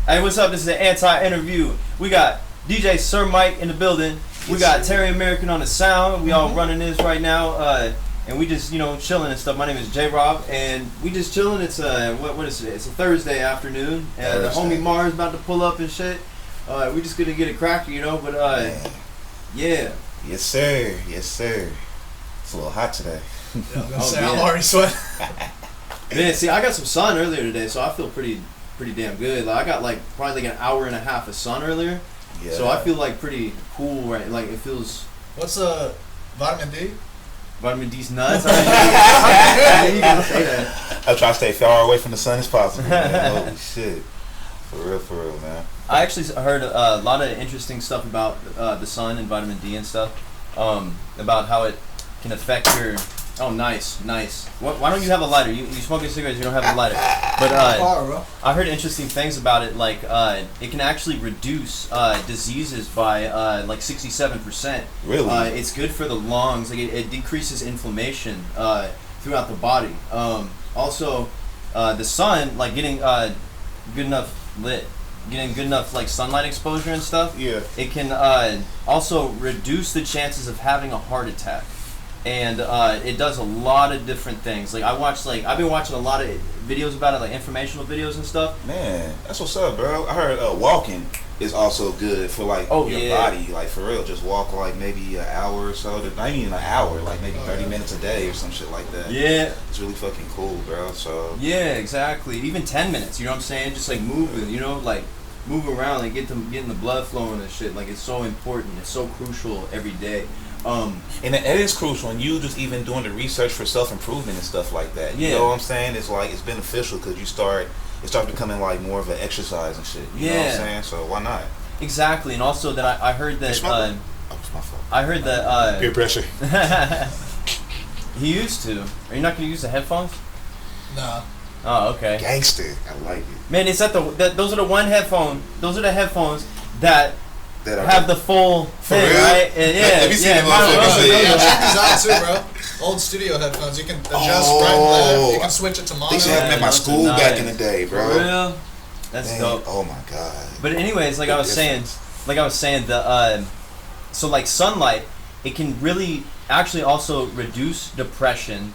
Hey, what's up? This is an anti-interview. We got Djsirmike in the building. We got Terry American on the sound. We all running this right now, and we just chilling and stuff. My name is J-Rob, and we just chilling. It's what is it? It's a Thursday afternoon, and the homie Mars about to pull up and shit. We just gonna get it cracking, but yeah. Yes sir, yes sir. It's a little hot today. Yeah, I was gonna say, I'm already sweating. Man, see, I got some sun earlier today, so I feel pretty damn good. Like I got probably an hour and a half of sun earlier, so I feel pretty cool. Right, like it feels. What's vitamin D? Vitamin D's nuts. I mean, you gotta say that. I try to stay far away from the sun as possible. Man. Holy shit, for real, man. I actually heard a lot of interesting stuff about the sun and vitamin D and stuff. About how it can affect your. Oh, nice. Why don't you have a lighter? You smoking cigarettes, you don't have a lighter. But I heard interesting things about it, like it can actually reduce diseases by 67%. Really? It's good for the lungs. Like it decreases inflammation throughout the body. Also, the sun, like getting good enough lit, getting good enough sunlight exposure and stuff. Yeah. It can also reduce the chances of having a heart attack. And it does a lot of different things. Like I've been watching a lot of videos about it, like informational videos and stuff. Man, that's what's up, bro. I heard walking is also good for your body. Like for real, just walk maybe an hour or so. Not even an hour, maybe 30 minutes a day or some shit like that. Yeah. It's really fucking cool, bro. So. Yeah, exactly. Even 10 minutes. You know what I'm saying? Just moving. Move around and getting the blood flowing and shit. Like it's so important. It's so crucial every day. And it is crucial, and you just even doing the research for self-improvement and stuff like that. You know what I'm saying? It's it's beneficial because it starts becoming more of an exercise and shit. You know what I'm saying? So why not? Exactly, and also that I heard that. It's my fault. I heard that. Peer pressure. He used to. Are you not gonna use the headphones? Nah. Oh, okay. Gangster, I like it. Man, it's those are the headphones. Those are the headphones that have the full thing, right? And Let me see them check these out too, bro. Old studio headphones. You can adjust right and left. You can switch it to mono. They used to have them at my school back in the day, bro. For real? That's dope. Oh my god. But anyways, I was saying, the so sunlight, it can really actually also reduce depression,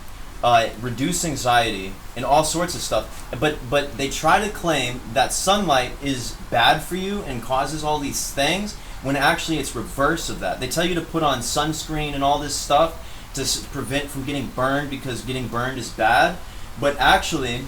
reduce anxiety, and all sorts of stuff. But they try to claim that sunlight is bad for you and causes all these things, when actually it's reverse of that. They tell you to put on sunscreen and all this stuff to prevent from getting burned, because getting burned is bad. But actually,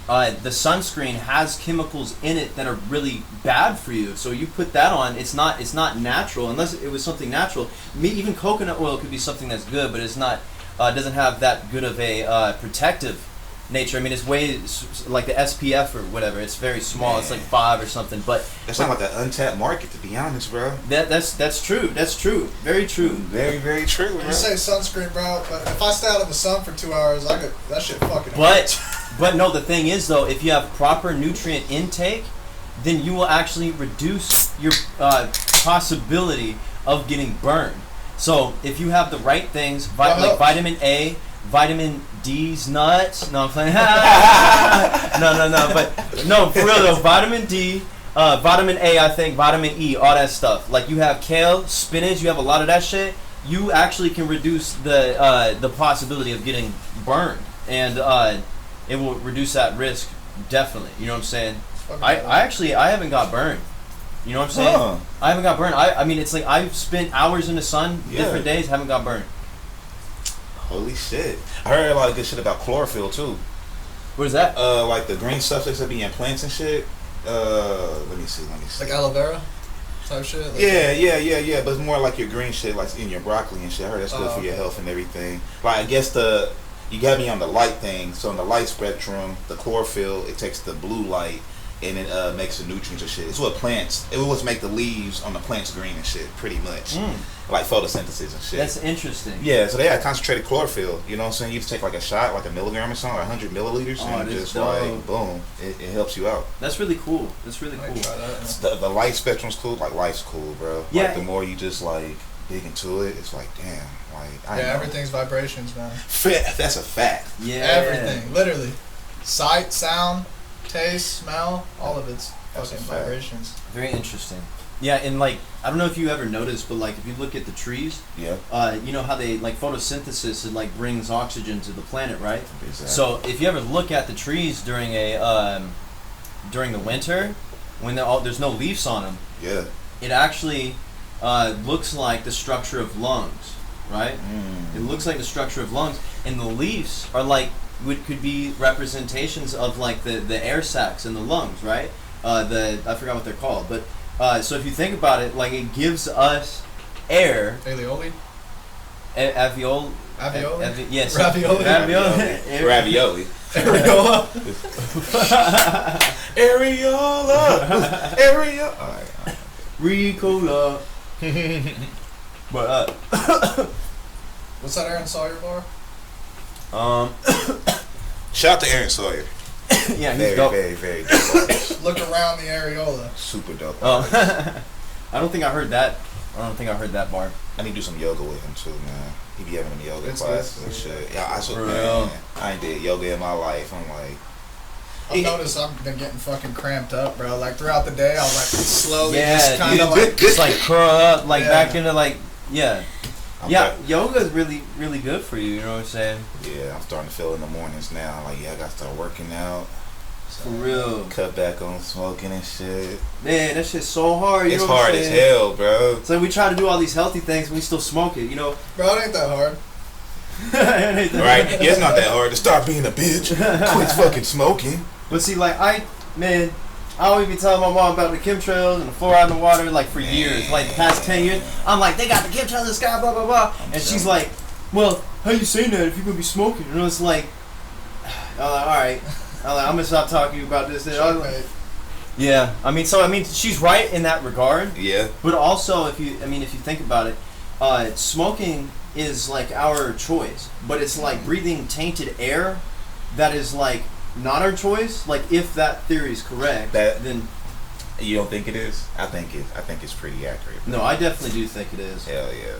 the sunscreen has chemicals in it that are really bad for you. So you put that on, it's not natural, unless it was something natural. Even coconut oil could be something that's good, but it's not. Doesn't have that good of a protective nature. I mean, it's way like the SPF or whatever. It's very small. Man. It's 5 or something. But that's not the untapped market, to be honest, bro. That's true. That's true. Very true. Very, very true. Bro. You say sunscreen, bro. But if I stay out of the sun for 2 hours, that shit fucking. But no, the thing is though, if you have proper nutrient intake, then you will actually reduce your possibility of getting burned. So if you have the right things, like vitamin A, vitamin D's nuts. No, I'm playing. No, for real though. Vitamin D, vitamin A, I think, vitamin E, all that stuff. Like you have kale, spinach, you have a lot of that shit. You actually can reduce the possibility of getting burned, and it will reduce that risk definitely. You know what I'm saying? I haven't got burned. You know what I'm saying? Huh. I haven't got burned. I mean, it's I've spent hours in the sun, different days, haven't got burned. Holy shit. I heard a lot of good shit about chlorophyll, too. What is that? The green substance that be in plants and shit. Let me see. Like aloe vera type shit? Yeah. But it's more like your green shit, like in your broccoli and shit. I heard that's good for your health and everything. I guess you got me on the light thing. So in the light spectrum, the chlorophyll, it takes the blue light, and it makes the nutrients and shit. It's what plants. It was make the leaves on the plants green and shit, pretty much. Like photosynthesis and shit. That's interesting. Yeah, so they had concentrated chlorophyll. You know what I'm saying? You just take a shot, a milligram or something, or 100 milliliters, and just boom, it helps you out. That's really cool. That's really cool. The light spectrum's cool. Life's cool, bro. Yeah. The more you just dig into it, it's damn. Everything's vibrations, man. That's a fact. Yeah. Everything, literally. Sight, sound. taste, smell, all of it's That's fucking a fact. vibrations. Very interesting. Yeah, and like I don't know if you ever noticed, but like if you look at the trees, Yeah. you know how they like photosynthesis, it like brings oxygen to the planet, right? Exactly. So if you ever look at the trees during during the winter, when there's no leaves on them, Yeah. it actually looks like the structure of lungs, right? It looks like the structure of lungs, and the leaves are like could be representations of like the air sacs in the lungs, right? I forgot what they're called, but so if you think about it, like it gives us air. Alveoli? Alveoli. Alveoli? Yes. Ravioli? Ravioli. Ravioli. Areola? Areola. Areola. All right. Ricola. But What's that Aaron Sawyer bar? Shout out to Aaron Sawyer. yeah, he's Very, dope. very, very dope artist. Look around the areola. Super dope. Oh, artist. I don't think I heard that. I don't think I heard that bar. I need to do some yoga with him too, man. He be having them yoga It's classes good. and shit. Yeah, I saw, For man. real? I ain't did yoga in my life. I'm like, I've noticed I've been getting fucking cramped up, bro. Like throughout the day, I'll like slowly Yeah, just kind of dude. like. Just like curl up, like Yeah. back into like yeah. I'm Yeah, back. yoga is really, really good for you. You know what I'm saying? Yeah, I'm starting to feel in the mornings now. Like, yeah, I got to start working out. For real, Cut back on smoking and shit. man. That shit's so hard. You It's know what I'm hard as saying? hell, bro. It's like we try to do all these healthy things, and we still smoke it. You know? Bro, it ain't that hard. Right? Yeah, it's not that hard to start being a bitch. Quit fucking smoking. But see, like I always be telling my mom about the chemtrails and the fluoride in the water, like for years, like the past 10 years. I'm like, they got the chemtrails in the sky, blah blah blah, and she's like, well, how you saying that if you're gonna be smoking? You know, it's like, I'm like, all right, I'm gonna stop talking to you about this. Checkmate. Yeah, I mean, she's right in that regard, Yeah. but also if you think about it, smoking is like our choice, but it's like breathing tainted air that is like not our choice. Like if that theory is correct, then You don't think it is? I think it's pretty accurate. no, I definitely do think it is. Hell yeah.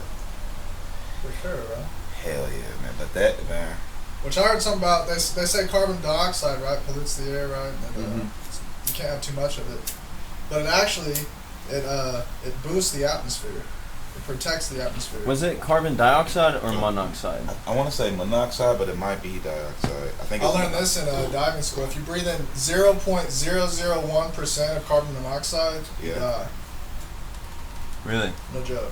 For sure, bro. Hell yeah, man. But that, man. Which I heard something about. They say carbon dioxide, right, pollutes the air, right? And, Mhm. you can't have too much of it. But it actually, it boosts the atmosphere. It protects the atmosphere. Was it carbon dioxide or monoxide? I want to say monoxide, but it might be dioxide. I think I it's learned this in diving school. If you breathe in 0.001% of carbon monoxide, you Yeah. die. Really? No joke.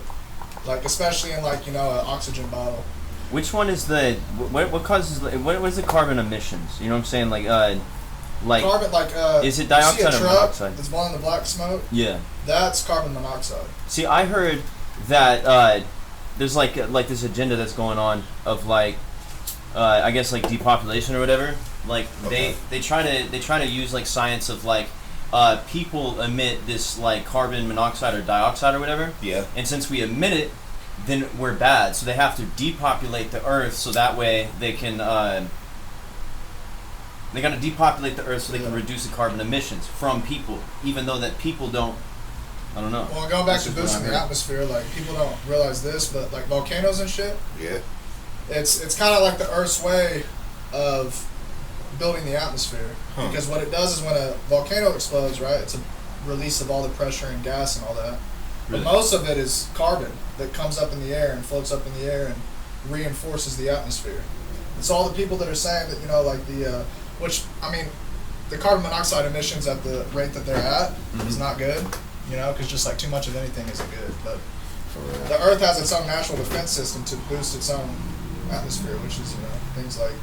Like especially in like an oxygen bottle. Which one is the what causes what is the carbon emissions? You know what I'm saying? Like Carbon like is it you dioxide see a or truck monoxide? that's blowing the black smoke. Yeah. That's carbon monoxide. See, I heard that there's like this agenda that's going on of like I guess like depopulation or whatever. Like Okay. they try to use like science of like people emit this like carbon monoxide or dioxide or whatever. Yeah. And since we emit it, then we're bad. So they have to depopulate the earth so that way they can they gotta depopulate the earth so they can reduce the carbon emissions from people, even though that people don't. I don't know. Well, going back That's to just what boosting I the heard. atmosphere, like people don't realize this, but like volcanoes and shit, Yeah. it's kind of like the Earth's way of building the atmosphere. Huh. Because what it does is when a volcano explodes, right, it's a release of all the pressure and gas and all that. Really? But most of it is carbon that comes up in the air and floats up in the air and reinforces the atmosphere. It's all the people that are saying that, like the, which, I mean, the carbon monoxide emissions at the rate that they're at is not good, because just like too much of anything isn't good. But For real. the Earth has its own natural defense system to boost its own atmosphere, which is, things like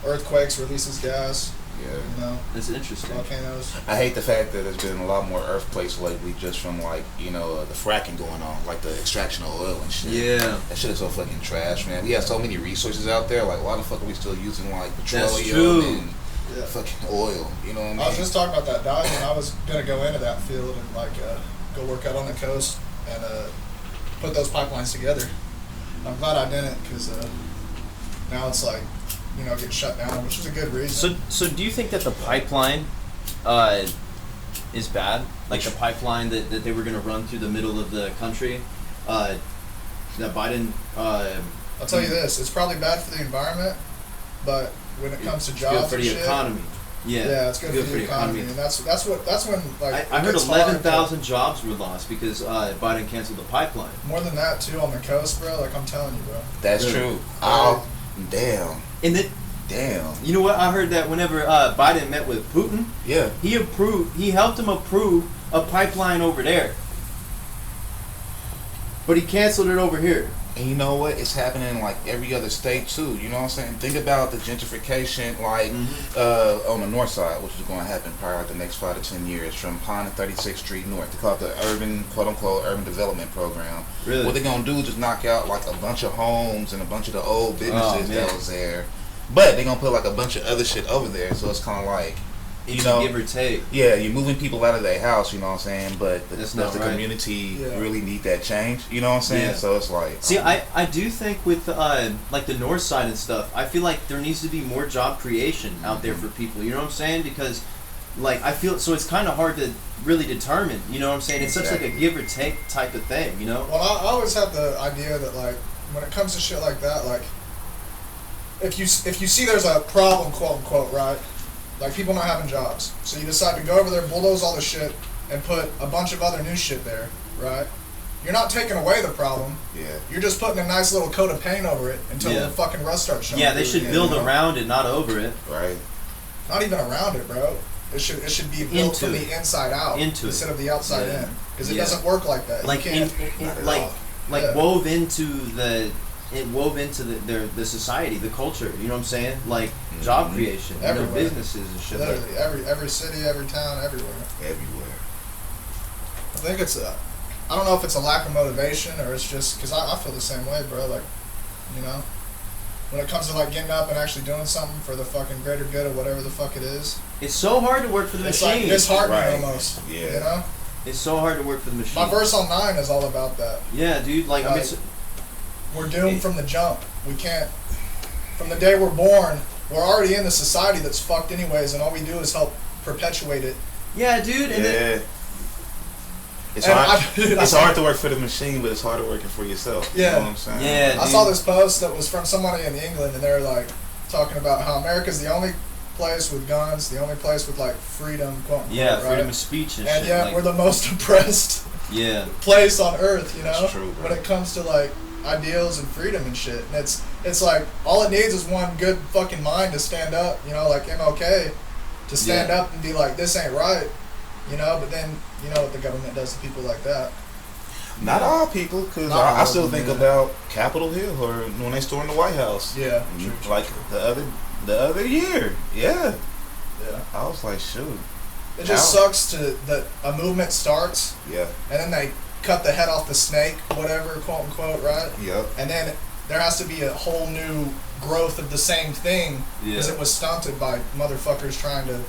earthquakes, releases gas, Yeah. It's interesting. volcanoes. I hate the fact that there's been a lot more earthquakes lately just from like, the fracking going on, like the extraction of oil and shit. Yeah. That shit is so fucking trash, man. We have so many resources out there. Like, why the fuck are we still using like petroleum true. and Yeah. fucking oil? You know what I mean? I was just talking about that diving. I was gonna go into that field and go work out on the coast and put those pipelines together. I'm glad I didn't because now it's like getting shut down, which is a good reason. So do you think that the pipeline is bad? Like the pipeline that they were going to run through the middle of the country, that Biden. I'll tell you this: it's probably bad for the environment, but when it comes to Good jobs for and the shit, economy. Yeah, it's good for the economy, and that's when like I heard 11,000 jobs were lost because Biden canceled the pipeline. More than that too on the coast, bro. Like I'm telling you, bro. That's true. Oh, damn. And then, damn. You know what? I heard that whenever Biden met with Putin, he helped him approve a pipeline over there, but he canceled it over here. And you know what? It's happening in like every other state too. You know what I'm saying? Think about the gentrification, like on the north side, which is going to happen probably like the next 5 to 10 years, from Pine and 36th Street North. They call it the urban, quote unquote, urban development program. Really? What they're going to do is just knock out like a bunch of homes and a bunch of the old businesses that was there, but they're going to put like a bunch of other shit over there. So it's kind of like, you know, give or take. Yeah, you're moving people out of their house, you know what I'm saying? But does the right. community really need that change? You know what I'm saying? Yeah. So it's like... See, I do think with like the north side and stuff, I feel like there needs to be more job creation out there for people. You know what I'm saying? Because like I feel so it's kind of hard to really determine. You know what I'm saying? It's such like a give or take type of thing. You know? Well, I always have the idea that like when it comes to shit like that, like if you see there's a problem, quote unquote, right? Like, people not having jobs. So you decide to go over there, bulldoze all the shit, and put a bunch of other new shit there, right? You're not taking away the problem. Yeah. You're just putting a nice little coat of paint over it until the fucking rust starts showing. Yeah, they should build around it, not over it. Right. Not even around it, bro. It should be built from the inside out instead of the outside in. Because it doesn't work like that. Like, wove into the society, the culture. You know what I'm saying? Like job creation, businesses and shit. Literally, every city, every town, everywhere. I think it's I don't know if it's a lack of motivation or it's just because I feel the same way, bro. Like, you know, when it comes to like getting up and actually doing something for the fucking greater good of whatever the fuck it is. It's so hard to work for the machine. Like disheartening almost. Yeah. You know. It's so hard to work for the machine. My verse on 9 is all about that. Yeah, dude. Like I mean. We're doomed from the jump. We can't. From the day we're born, we're already in the society that's fucked anyways, and all we do is help perpetuate it. Yeah, dude. And it's hard. It's hard to work for the machine, but it's harder working for yourself. Yeah. You know what I'm saying? Yeah. I saw this post that was from somebody in England, and they were like talking about how America's the only place with guns, the only place with like freedom, quote unquote, right? Freedom of speech and shit. And yet we're the most oppressed place on earth. You know, that's true, bro. When it comes to like ideals and freedom and shit, and it's like all it needs is one good fucking mind to stand up, you know, like MLK, to stand up and be like, this ain't right, you know. But then you know what the government does to people like that. Not all people, because I still think about Capitol Hill or when they stormed the White House. Yeah, like the other year. Yeah. I was like, shoot. It just sucks that a movement starts. Yeah. And then they cut the head off the snake, whatever, quote unquote, right? Yep. And then there has to be a whole new growth of the same thing because it was stunted by motherfuckers trying to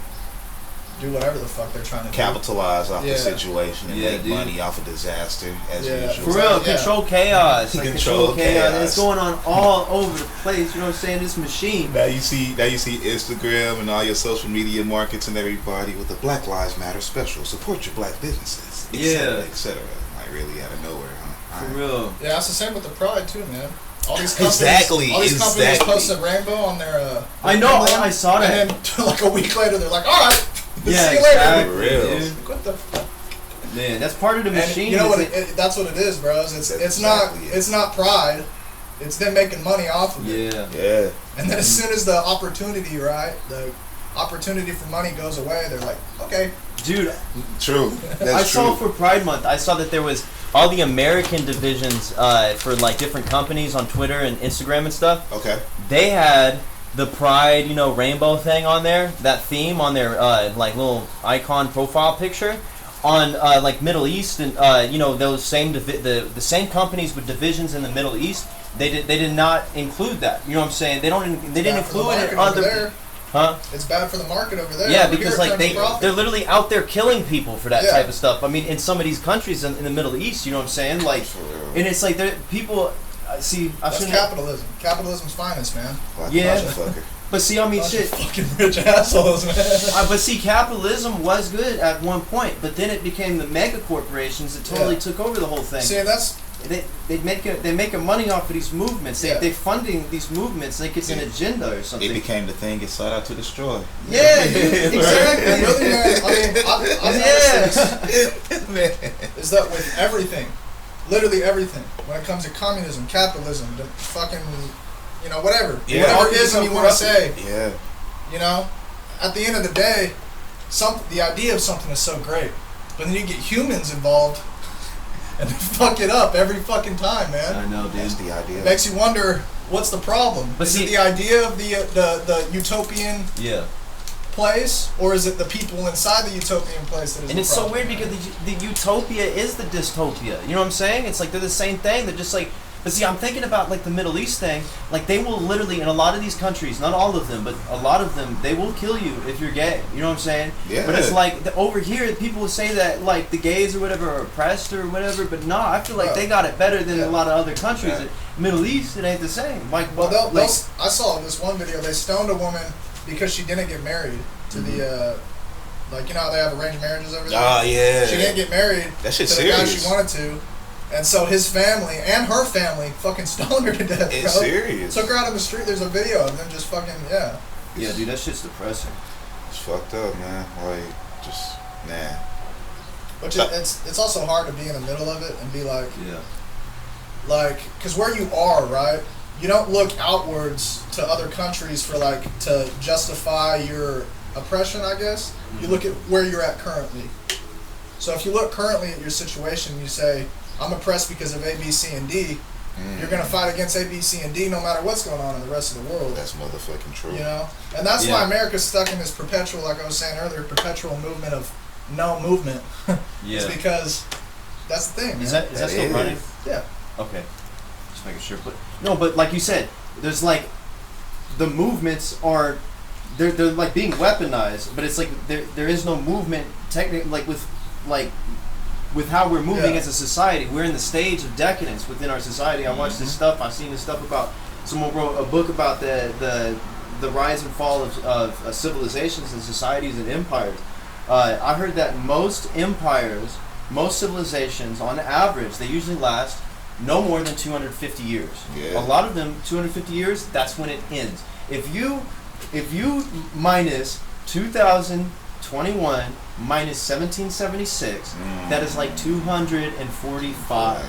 do whatever the fuck they're trying to capitalize off the situation and make money off a disaster as usual. For real, control chaos. Like control chaos. And it's going on all over the place. You know what I'm saying? This machine. Now you see Instagram and all your social media markets and everybody with the Black Lives Matter special. Support your black businesses, etc. Like really out of nowhere, huh? For real. Yeah, it's the same with the Pride too, man. All these companies, Exactly. All these companies post a rainbow on their. I know. I saw that. And then like a week later, they're like, "All right, yeah, see you exactly, later." dude. What the fuck? Man, that's part of the machine. And you know what? That's what it is, bros. It's not pride. It's them making money off of it. Yeah. And then as soon as the opportunity, right, the opportunity for money goes away, they're like, okay. Dude, true. I saw for Pride Month, I saw that there was all the American divisions for like different companies on Twitter and Instagram and stuff. Okay. They had the Pride, you know, rainbow thing on there, that theme on their like little icon profile picture. On like Middle East and you know those same the same companies with divisions in the Middle East, they did not include that. You know what I'm saying? They didn't include it in other. Huh? It's bad for the market over there. Yeah, because like they're literally out there killing people for that type of stuff. I mean, in some of these countries in the Middle East, you know what I'm saying? Like, and it's like people see. That's capitalism. Capitalism's finest, man. But see, I mean, shit. Fucking rich assholes, man. But see, capitalism was good at one point, but then it became the mega corporations that totally took over the whole thing. See, and that's they make a money off of these movements. They funding these movements like it's an agenda or something. It became the thing it's sought out to destroy. Yeah, exactly. Really, man. I mean, Man. is that with everything, literally everything, when it comes to communism, capitalism, the fucking, whatever, whatever ism you want to say. Yeah. At the end of the day, the idea of something is so great, but then you get humans involved, and they fuck it up every fucking time, man. I know, dude. That's the idea. It makes you wonder, what's the problem? But is it the idea of the utopian place, or is it the people inside the utopian place that is and the it's problem? so weird because the utopia is the dystopia. You know what I'm saying? It's like they're the same thing. They're just like, but see, I'm thinking about like the Middle East thing. Like they will literally, in a lot of these countries, not all of them, but a lot of them, they will kill you if you're gay. You know what I'm saying? Yeah. But it's like over here, people will say that like the gays or whatever are oppressed or whatever. But no, I feel like they got it better than a lot of other countries. Yeah. Middle East, it ain't the same. Like, well, I saw in this one video they stoned a woman because she didn't get married to the how they have arranged marriages over there. Oh yeah. She didn't get married That shit's to the guy serious. she wanted to. And so his family and her family fucking stoned her to death, It's bro. serious. Took her out on the street. There's a video of them just fucking, Yeah, dude, that shit's depressing. It's fucked up, man. Like, just, nah. Which it's also hard to be in the middle of it and be like, Yeah. because where you are, right? You don't look outwards to other countries for to justify your oppression, I guess. You look at where you're at currently. So if you look currently at your situation, you say, I'm oppressed because of A, B, C, and D. You're going to fight against A, B, C, and D no matter what's going on in the rest of the world. That's motherfucking true. And that's why America's stuck in this perpetual, like I was saying earlier, perpetual movement of no movement. It's because that's the thing. Is that still running? Yeah. Okay. Just making sure. But like you said, there's like the movements are they're like being weaponized, but it's like there is no movement technically with how we're moving as a society. We're in the stage of decadence within our society. I watched this stuff. I've seen this stuff about someone wrote a book about the rise and fall of civilizations and societies and empires. I heard that most empires, most civilizations, on average, they usually last no more than 250 years. Yeah. A lot of them, 250 years, that's when it ends. If you minus 2021 minus 1776, that is like 245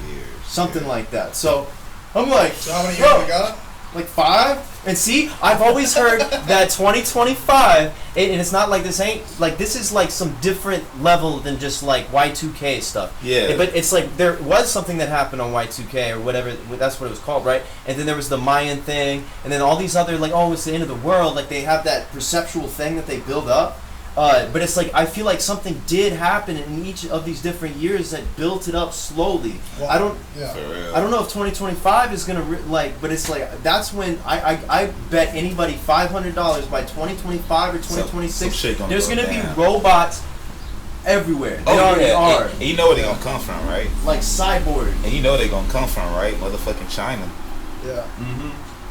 years. Something like that. So I'm like, so how many years we got? Like 5? And see, I've always heard that 2025, and it's not like this is like some different level than just like Y2K stuff. Yeah. But it's like there was something that happened on Y2K or whatever, that's what it was called, right? And then there was the Mayan thing, and then all these other, like, oh, it's the end of the world, like they have that perceptual thing that they build up. But it's like, I feel like something did happen in each of these different years that built it up slowly. Well, I don't know if 2025 is gonna but it's like that's when I bet anybody $500 by 2025 or 2026 there's gonna be robots everywhere. They already are. And you know where they're gonna come from, right? Like cyborg. And you know they're gonna come from, right? Motherfucking China. Yeah.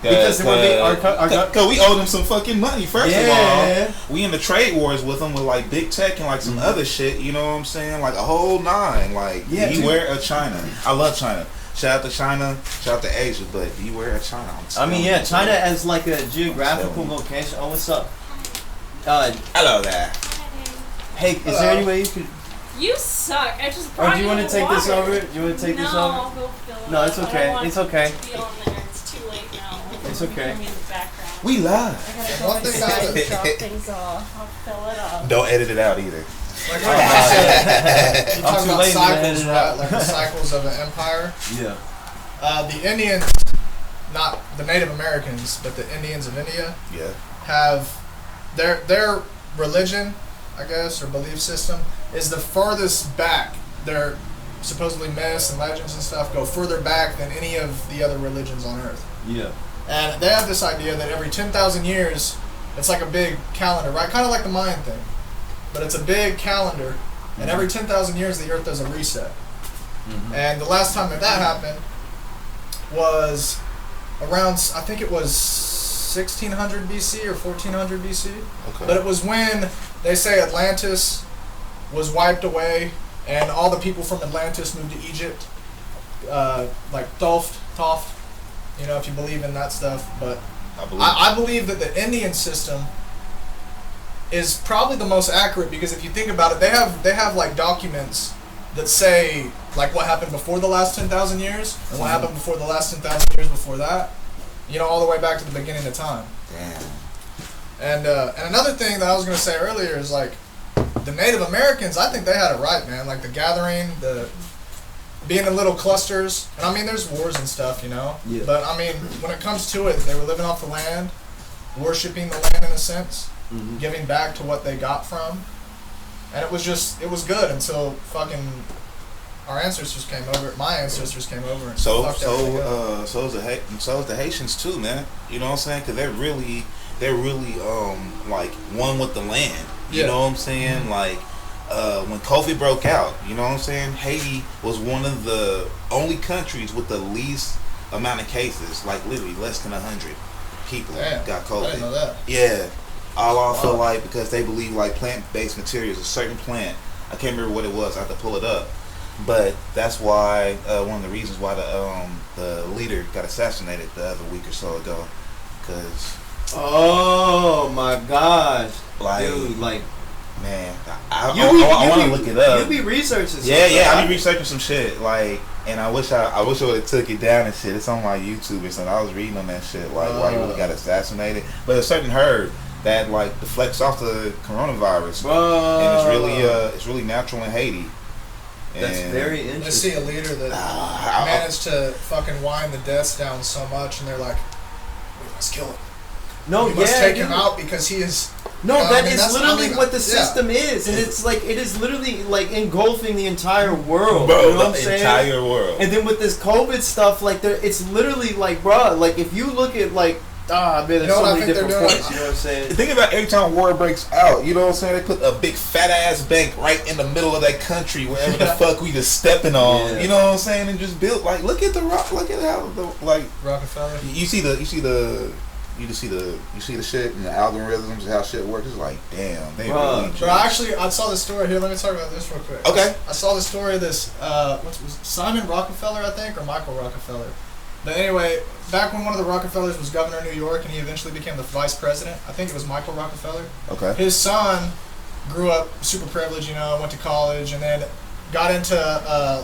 Because we owe them some fucking money. First of all, we in the trade wars with them with like big tech and like some other shit. You know what I'm saying? Like a whole nine. Like beware of China. I love China. Shout out to China. Shout out to Asia. But beware of China. China as like a geographical location. Oh, what's up? Hello there. Hey, is there any way you could? You suck. I just brought do you want to take this over? Do you want to take this over? No, I'll go fill it No, up. it's okay. It's okay. Be on there. It's too late now. It's okay. Me in the background. We live. I gotta go inside and drop things off. I'll fill it up. Don't edit it out either. Like you talk about late to edit cycles, it right? out. Like the cycles of an empire. Yeah. The Indians, not the Native Americans, but the Indians of India, have their religion, I guess, or belief system is the farthest back. Their supposedly myths and legends and stuff go further back than any of the other religions on Earth. Yeah. And they have this idea that every 10,000 years, it's like a big calendar, right? Kind of like the Mayan thing. But it's a big calendar, and every 10,000 years the Earth does a reset. And the last time that happened was around, I think it was 1600 BC or 1400 BC. Okay. But it was when they say Atlantis was wiped away, and all the people from Atlantis moved to Egypt. like Toft, you know, if you believe in that stuff. But I I believe that the Indian system is probably the most accurate, because if you think about it, they have like documents that say like what happened before the last 10,000 years and what happened before the last 10,000 years before that. You know, all the way back to the beginning of time. Damn. And another thing that I was gonna say earlier is like the Native Americans. I think they had it right, man. Like the gathering, the being in little clusters. And I mean, there's wars and stuff, you know. Yeah. But I mean, when it comes to it, they were living off the land, worshiping the land in a sense, giving back to what they got from. And it was good until fucking our ancestors came over. My ancestors came over and So fucked everything up. so is the Haitians too, man. You know what I'm saying? Because they're really like one with the land. You know what I'm saying? Like when COVID broke out, you know what I'm saying? Haiti was one of the only countries with the least amount of cases, like literally less than 100 people got COVID. I didn't know that. Yeah. I feel like because they believe like plant-based materials, a certain plant, I can't remember what it was, I have to pull it up. But that's why one of the reasons why the leader got assassinated the other week or so ago, because oh my gosh, like, dude, like, man, I want to look it up. You be researching. Yeah, I be researching some shit, like, and I wish I would have took it down and shit. It's on my YouTube or something. I was reading on that shit, like why he really got assassinated. But a certain herd that like deflects off the coronavirus, and it's really natural in Haiti. That's very interesting. I see a leader that managed to fucking wind the deaths down so much, and they're like, we must kill him. No, we must take him out because he is. No, you know, that is literally what the system is, and it's like it is literally like engulfing the entire world. Bro, you know what I'm the saying? entire world. And then with this COVID stuff, like it's literally like, bro, like if you look at like. Man, there's so many different points, you know what I'm saying? Think about every time war breaks out, you know what I'm saying? They put a big fat ass bank right in the middle of that country, wherever the fuck we just stepping on. Yeah. You know what I'm saying? And just built like, look at how like Rockefeller. You see the shit and the algorithms and how shit works. It's like, damn, they really. Bro, actually, I saw the story here. Let me talk about this real quick. Okay. I saw the story of this. What was Simon Rockefeller, I think, or Michael Rockefeller. But anyway, back when one of the Rockefellers was governor of New York and he eventually became the vice president, I think it was Michael Rockefeller. Okay. His son grew up super privileged, you know, went to college, and then got into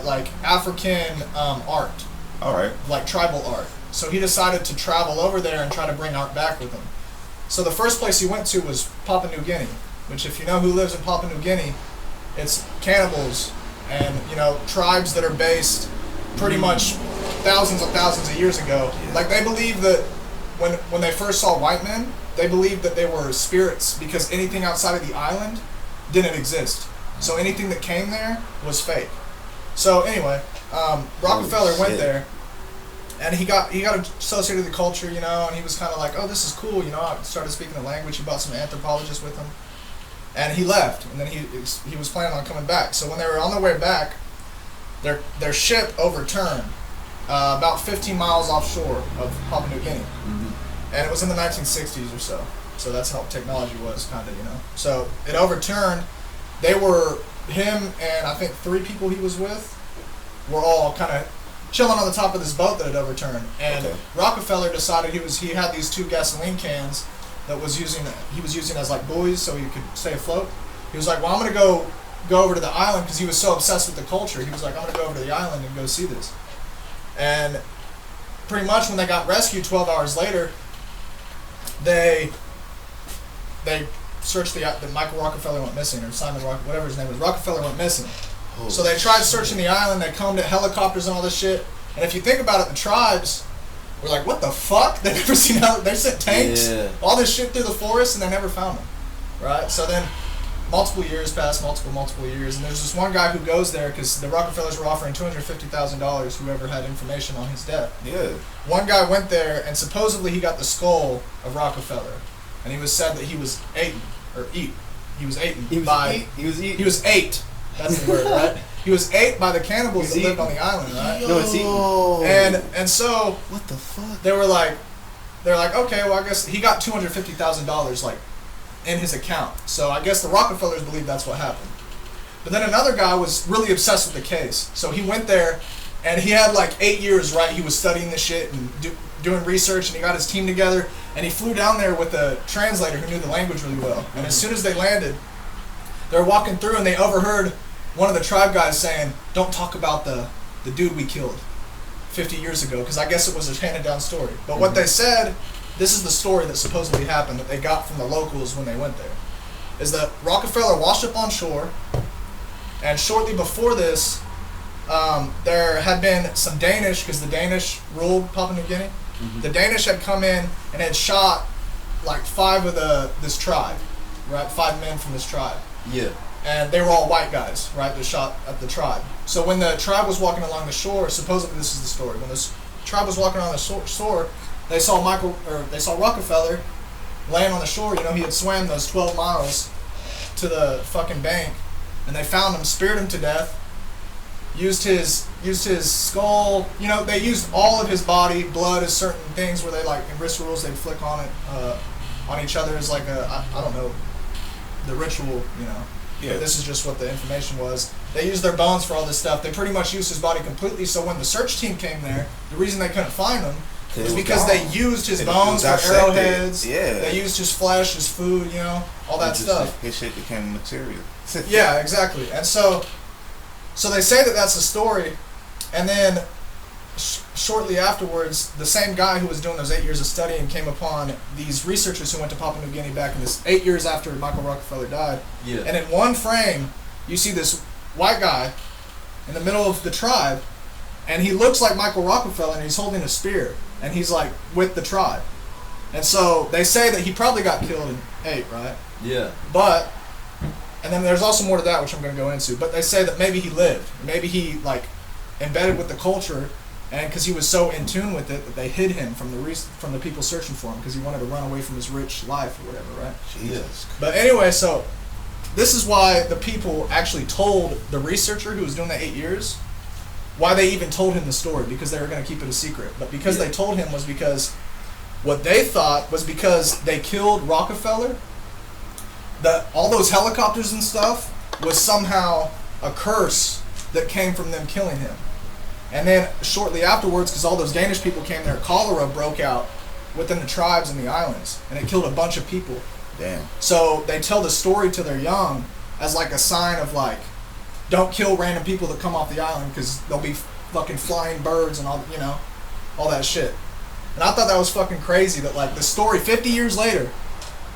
like African art. All right. Like tribal art. So he decided to travel over there and try to bring art back with him. So the first place he went to was Papua New Guinea, which if you know who lives in Papua New Guinea, it's cannibals and, you know, tribes that are based pretty much thousands of years ago. Yeah. Like they believe that when they first saw white men, they believed that they were spirits because anything outside of the island didn't exist. So anything that came there was fake. So anyway, Rockefeller went there, and he got associated with the culture, you know, and he was kind of like, oh, this is cool, you know. I started speaking the language. He brought some anthropologists with him, and he left, and then he was planning on coming back. So when they were on their way back, their ship overturned about 15 miles offshore of Papua New Guinea, and it was in the 1960s or so. So that's how technology was, kind of, you know. So it overturned. They were, him and I think 3 people he was with, were all kind of chilling on the top of this boat that had overturned. And Rockefeller decided he had these 2 gasoline cans that he was using as like buoys so he could stay afloat. He was like, well, I'm gonna go over to the island, because he was so obsessed with the culture. He was like, I'm gonna go over to the island and go see this. And pretty much when they got rescued 12 hours later, they searched the Michael Rockefeller went missing, or Simon whatever his name was. Rockefeller went missing. Oh, so they tried searching the island. They combed it, helicopters and all this shit. And if you think about it, the tribes were like, what the fuck? They never seen how they sent tanks, all this shit through the forest, and they never found them. Right? So then multiple years passed, multiple years, and there's this one guy who goes there because the Rockefellers were offering $250,000 whoever had information on his death. Yeah. One guy went there, and supposedly he got the skull of Rockefeller, and he was said that he was eaten. He was ate. That's the word, right? He was ate by the cannibals that lived on the island, right? No, it's eaten. And so what the fuck? They're like, okay, well, I guess he got $250,000 like in his account. So I guess the Rockefellers believe that's what happened. But then another guy was really obsessed with the case. So he went there And he had like 8 years, right? He was studying this shit and doing research, and he got his team together, and he flew down there with a translator who knew the language really well. And as soon as they landed, they were walking through, and they overheard one of the tribe guys saying, "Don't talk about the dude we killed 50 years ago," because I guess it was a handed down story. But what they said, this is the story that supposedly happened that they got from the locals when they went there, is that Rockefeller washed up on shore, and shortly before this, there had been some Danish, because the Danish ruled Papua New Guinea. The Danish had come in and had shot like 5 of this tribe, right? 5 men from this tribe. Yeah. And they were all white guys, right? That shot at the tribe. So when the tribe was walking along the shore, supposedly this is the story. When this tribe was walking on the shore, they saw Rockefeller laying on the shore. You know, he had swam those 12 miles to the fucking bank, and they found him, speared him to death. Used his skull. You know, they used all of his body, blood as certain things where they, like, in rituals, they'd flick on it, on each other as like I don't know, the ritual, you know. Yeah. But this is just what the information was. They used their bones for all this stuff. They pretty much used his body completely, so when the search team came there, the reason they couldn't find him was because they used his bones for arrowheads. Yeah. They used his flesh, his food, you know, all that stuff. His shit became material. Yeah, exactly. And so they say that that's the story, and then shortly afterwards, the same guy who was doing those 8 years of studying came upon these researchers who went to Papua New Guinea back in this 8 years after Michael Rockefeller died. Yeah. And in one frame, you see this white guy in the middle of the tribe, and he looks like Michael Rockefeller, and he's holding a spear, and he's like with the tribe. And so they say that he probably got killed in 8, right? Yeah. But, and then there's also more to that, which I'm going to go into, but they say that maybe he lived. Maybe he, like, embedded with the culture, and because he was so in tune with it that they hid him from the people searching for him because he wanted to run away from his rich life or whatever, right? Jesus. But anyway, so this is why the people actually told the researcher who was doing that 8 years, why they even told him the story, because they were going to keep it a secret. But because they told him was because what they thought was because they killed Rockefeller, that all those helicopters and stuff was somehow a curse that came from them killing him. And then shortly afterwards, because all those Danish people came there, cholera broke out within the tribes and the islands, and it killed a bunch of people. Damn. So they tell the story to their young as like a sign of like, don't kill random people that come off the island because they'll be fucking flying birds and all, you know, all that shit. And I thought that was fucking crazy that like the story 50 years later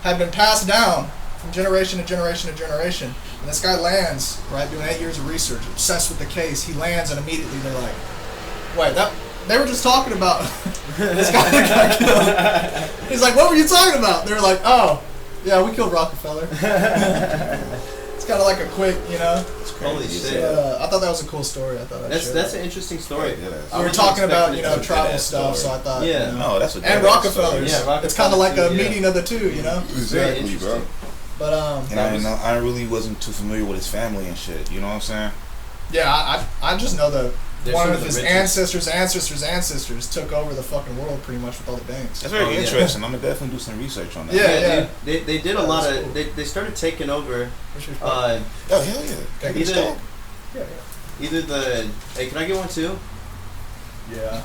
had been passed down from generation to generation to generation. And this guy lands, right, doing 8 years of research, obsessed with the case. He lands, and immediately they're like, wait, they were just talking about this guy that got killed. He's like, what were you talking about? They were like, oh, yeah, we killed Rockefeller. It's kind of like a quick, you know. Holy shit. I thought that was a cool story. I thought that's an interesting story. Yeah, we were talking about, you know, tribal stuff, so I thought, yeah. You know, no, that's what. And Rockefellers. Yeah, it's kind of like a meeting of the two, you know. Exactly, bro. But and I really wasn't too familiar with his family and shit. You know what I'm saying? Yeah, I just know that one of his ancestors took over the fucking world pretty much with all the banks. That's very interesting. I'm gonna definitely do some research on that. Yeah. They did a lot of. They started taking over. Oh hell yeah! Either the. Hey, can I get one too? Yeah.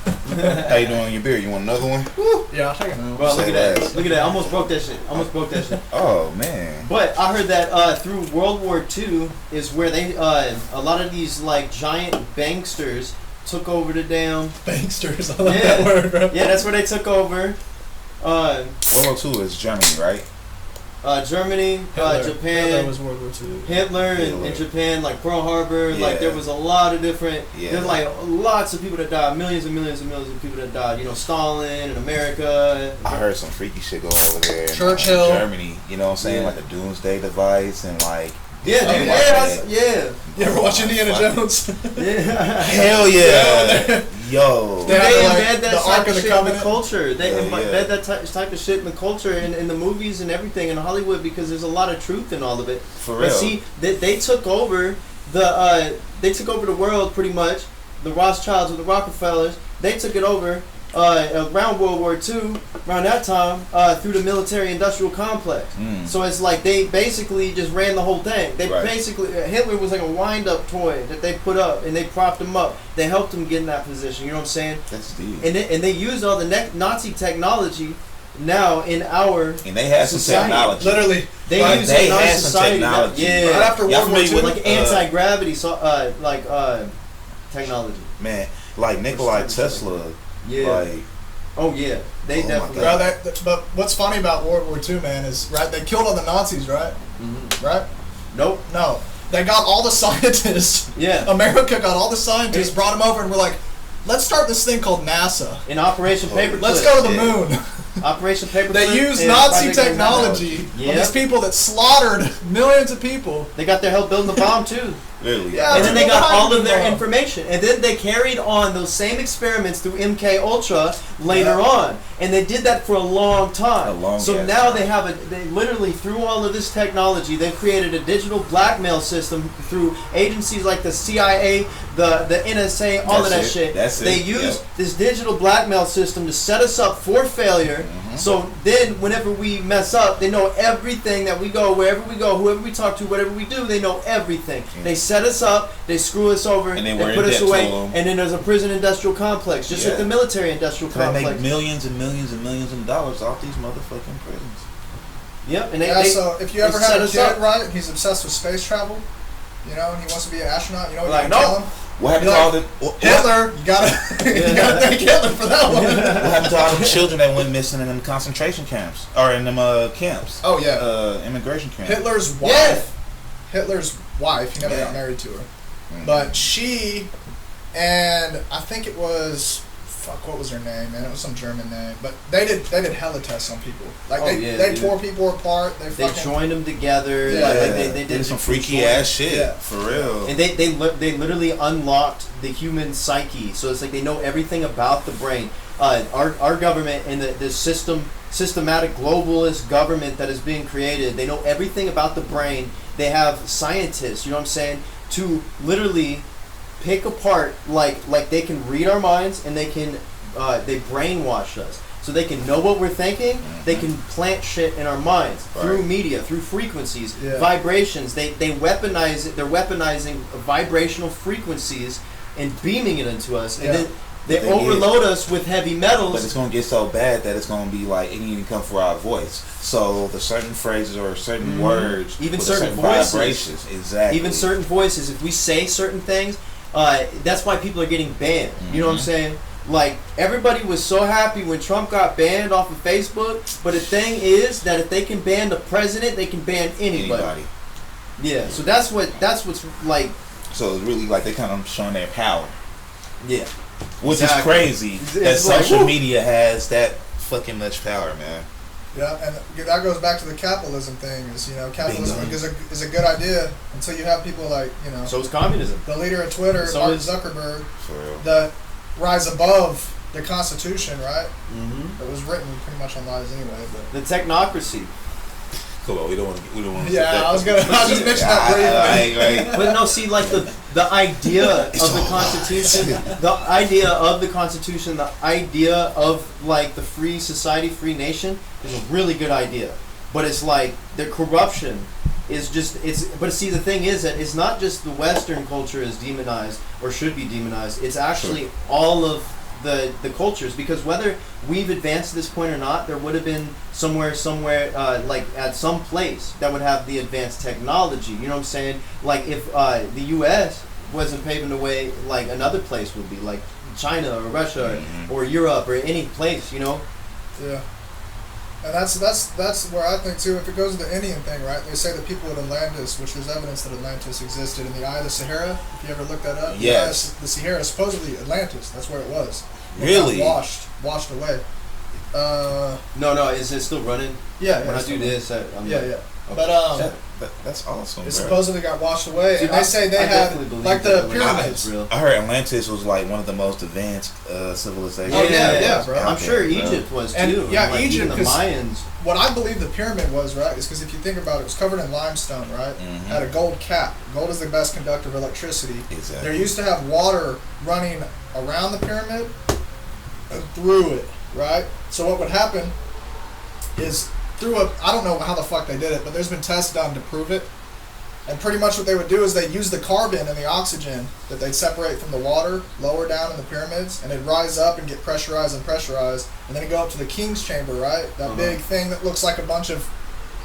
How you doing on your beer? You want another one? Woo. Yeah, I'll take another one. Bro, look at that. Look at that. I almost broke that shit. Oh, man. But I heard that through World War II is where they, a lot of these, like, giant banksters took over the damn... Banksters? I love that word, bro. Yeah, that's where they took over. World War II is Germany, right? Germany, Japan. Hitler was World War II. Hitler and Japan, like Pearl Harbor, like there was a lot of different. Yeah. There's like lots of people that died, millions and millions and millions of people that died. You know, Stalin in America. I heard some freaky shit going over there in Churchill, Germany. You know what I'm saying? Like the Doomsday device and like. Yeah, dude. You ever watch Indiana Jones? Yeah. Hell yeah. Yo. They embed that type of shit in the culture. They embed that type of shit in the culture and in the movies and everything in Hollywood because there's a lot of truth in all of it. For real. But see, they took over the world pretty much. The Rothschilds or the Rockefellers, they took it over. around World War II, around that time, through the military-industrial complex. So it's like they basically just ran the whole thing. They basically Hitler was like a wind-up toy that they put up, and they propped him up. They helped him get in that position. You know what I'm saying? That's deep. And they used all the Nazi technology now in our and they had society. some technology. Literally, they use it in our had some society. technology. Yeah, right after World War II, like anti-gravity, technology. Man, like Nikola Tesla. Yeah. Like, oh yeah, they Oh, definitely. my but what's funny about World War II, man, is they killed all the Nazis, right? Right? Nope. No, they got all the scientists. Yeah. America got all the scientists, brought them over, and we're like, let's start this thing called NASA. In Operation Paperclip. Let's go to the moon. Operation Paperclip. They used Nazi technology on these people that slaughtered millions of people. They got their help building the bomb too. literally. Yeah, And then they got all of their bomb. information, and then they carried on those same experiments through MK Ultra later on, and they did that for a long time. So now they have they literally through all of this technology, they've created a digital blackmail system through agencies like the CIA, the NSA, all of that shit. They use this digital blackmail system to set us up for failure. So then, whenever we mess up, they know everything that we go, wherever we go, whoever we talk to, whatever we do, they know everything. They set us up, they screw us over, and they put us away, and then there's a prison industrial complex, just like the military industrial complex. They make millions and millions and millions of dollars off these motherfucking prisons. Yep, and so if you ever have a kid, right, he's obsessed with space travel, you know, and he wants to be an astronaut, you know what you tell him? What happened to all the Hitler? You gotta thank Hitler for that one. What happened to all the children that went missing in them concentration camps or in them camps? Oh yeah, immigration camps. Hitler's wife. Hitler's wife. He never got married to her, but she, and I think it was. What was her name, man? It was some German name. But they did hella tests on people. Like they tore people apart. They joined them together. Yeah, they did some freaky ass shit for real. And they literally unlocked the human psyche. So it's like they know everything about the brain. Our government and the systematic globalist government that is being created, they know everything about the brain. They have scientists, you know what I'm saying, to literally pick apart, like they can read our minds, and they can they brainwash us, so they can know what we're thinking. They can plant shit in our minds through media, through frequencies, vibrations. They're weaponizing vibrational frequencies and beaming it into us, and then they overload us with heavy metals. But it's gonna get so bad that it's gonna be like it can even come for our voice. So the certain phrases or certain words, even certain voices, vibrations, exactly. Even certain voices, if we say certain things. That's why people are getting banned. You know what I'm saying? Like, everybody was so happy when Trump got banned off of Facebook, but the thing is that if they can ban the president, they can ban anybody. Yeah, so that's what's like. So it's really like they kind of showing their power. Yeah. Which is crazy that social media has that fucking much power, man. Yeah, and that goes back to the capitalism thing. Is capitalism is a good idea until you have people like So is communism. The leader of Twitter, Mark Zuckerberg, that rise above the Constitution, right? It was written pretty much on lies anyway. But the technocracy. Cool. We don't want to. Yeah, I was just mention that briefly. But no, see, like the idea of the Constitution, the idea of like the free society, free nation is a really good idea. But it's like the corruption is just But see, the thing is that it's not just the Western culture is demonized or should be demonized. It's actually all of the cultures, because whether we've advanced to this point or not, there would have been somewhere like at some place that would have the advanced technology. You know what I'm saying? Like if the U.S. wasn't paving the way, like another place would be, like China or Russia or Europe or any place. Yeah. And that's where I think too. If it goes to the Indian thing, right? They say that people at Atlantis, which there's evidence that Atlantis existed in the Eye of the Sahara. If you ever looked that up, yes, the Sahara is supposedly Atlantis. That's where it was. Really? Washed away. No, is it still running? Yeah. When I do this, Okay. But that's awesome. It supposedly got washed away, and they say they had like the pyramids. I heard Atlantis was like one of the most advanced civilizations. Oh yeah, bro. I'm sure Egypt was too. Yeah, Egypt. The Mayans. What I believe the pyramid was, right, is because if you think about it, it was covered in limestone, right? Had a gold cap. Gold is the best conductor of electricity. Exactly. They used to have water running around the pyramid and through it, right? So what would happen is I don't know how the fuck they did it, but there's been tests done to prove it. And pretty much what they would do is they'd use the carbon and the oxygen that they'd separate from the water lower down in the pyramids, and it'd rise up and get pressurized, and then it'd go up to the king's chamber, right? That big thing that looks like a bunch of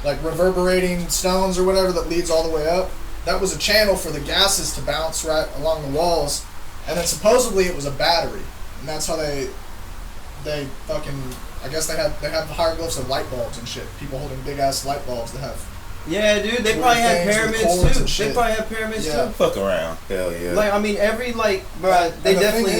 like reverberating stones or whatever that leads all the way up. That was a channel for the gases to bounce right along the walls, and then supposedly it was a battery, and that's how they fucking, I guess they have the hieroglyphs of light bulbs and shit. People holding big ass light bulbs that have. Yeah, dude, they probably had pyramids too. They probably had pyramids too. Fuck around. Hell yeah. Like, I mean, bruh, they definitely,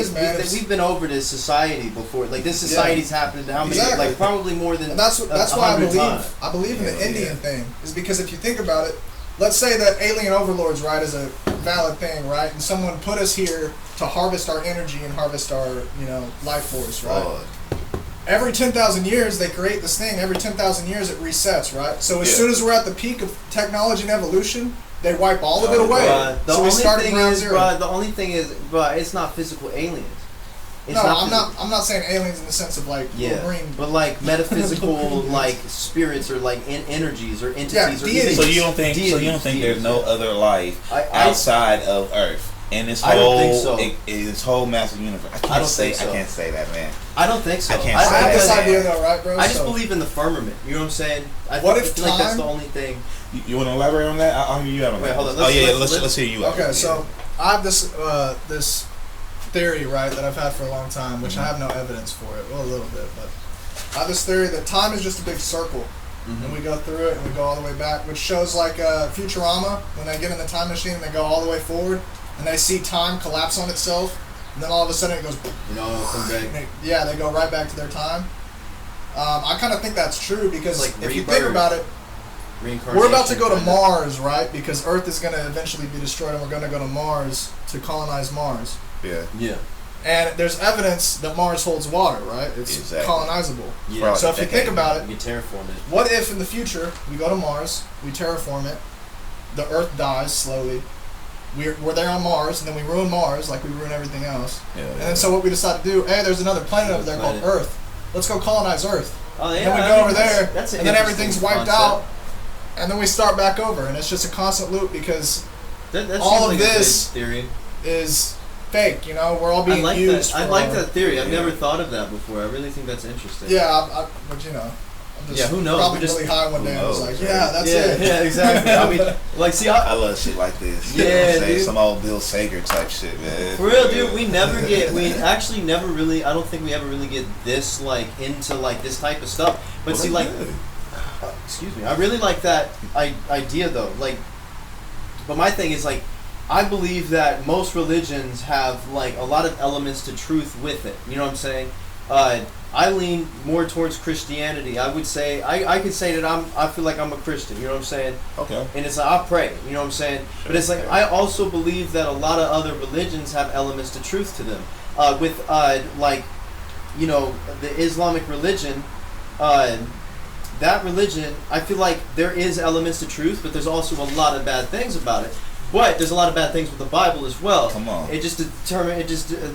we've been over this society before. Like, this society's happened how many, like, probably more than. And that's why I believe in the Yeah. Indian thing, is because if you think about it, let's say that alien overlords, right, is a valid thing, right, and someone put us here to harvest our energy and harvest our, life force, right? Every 10,000 years, they create this thing. Every 10,000 years, it resets, right? So as soon as we're at the peak of technology and evolution, they wipe all of it away. So we start at ground zero. The only thing is, it's not physical aliens. I'm not saying aliens in the sense of like green, but like metaphysical, like spirits or like energies or entities or deities. So you don't think there's no other life outside of Earth? And this I whole, don't think so. This whole massive universe. I can't say that, man. I don't think so. I can't I say have that. this idea though, right, bro? I just believe in the firmament. You know what I'm saying? I feel like that's the only thing. You want to elaborate on that? I'll hear you out on that. Wait, hold on. Let's hear you out. Okay, so I have this theory, right, that I've had for a long time, which I have no evidence for it. Well, a little bit, but I have this theory that time is just a big circle. And we go through it and we go all the way back, which shows like Futurama, when they get in the time machine and they go all the way forward and they see time collapse on itself, and then all of a sudden it goes, they go right back to their time. I kind of think that's true because like if you think about it, Reincarnation, we're about to go to Mars, right? Because Earth is going to eventually be destroyed and we're going to go to Mars to colonize Mars. Yeah. And there's evidence that Mars holds water, right? It's colonizable. Yeah. So if you think about it, you terraform it. What if in the future we go to Mars, we terraform it, the Earth dies slowly, we're there on Mars, and then we ruin Mars like we ruin everything else. And then so what we decide to do, hey, there's another planet over there called Earth. Let's go colonize Earth. Oh, yeah. And then we go over there, and then everything's wiped out, and then we start back over, and it's just a constant loop because all of this theory is fake, we're all being used. I like that theory. I've never thought of that before. I really think that's interesting. Yeah, but I'm just who knows? probably really high one day and I was like, that's it. Yeah, exactly. I mean, like, see, I love shit like this. Dude. Some old Bill Sager type shit, man. For real, dude, we actually never really, I don't think we ever really get this, like, into, like, this type of stuff. But see, like, excuse me, I really like that idea, though. Like, but my thing is, like, I believe that most religions have, like, a lot of elements to truth with it. You know what I'm saying? I lean more towards Christianity. I would say, I could say that I feel like I'm a Christian, you know what I'm saying? Okay. And it's like, I pray, you know what I'm saying? But it's like, I also believe that a lot of other religions have elements to truth to them. Like, the Islamic religion, that religion, I feel like there is elements to truth, but there's also a lot of bad things about it. But there's a lot of bad things with the Bible as well. Come on. It just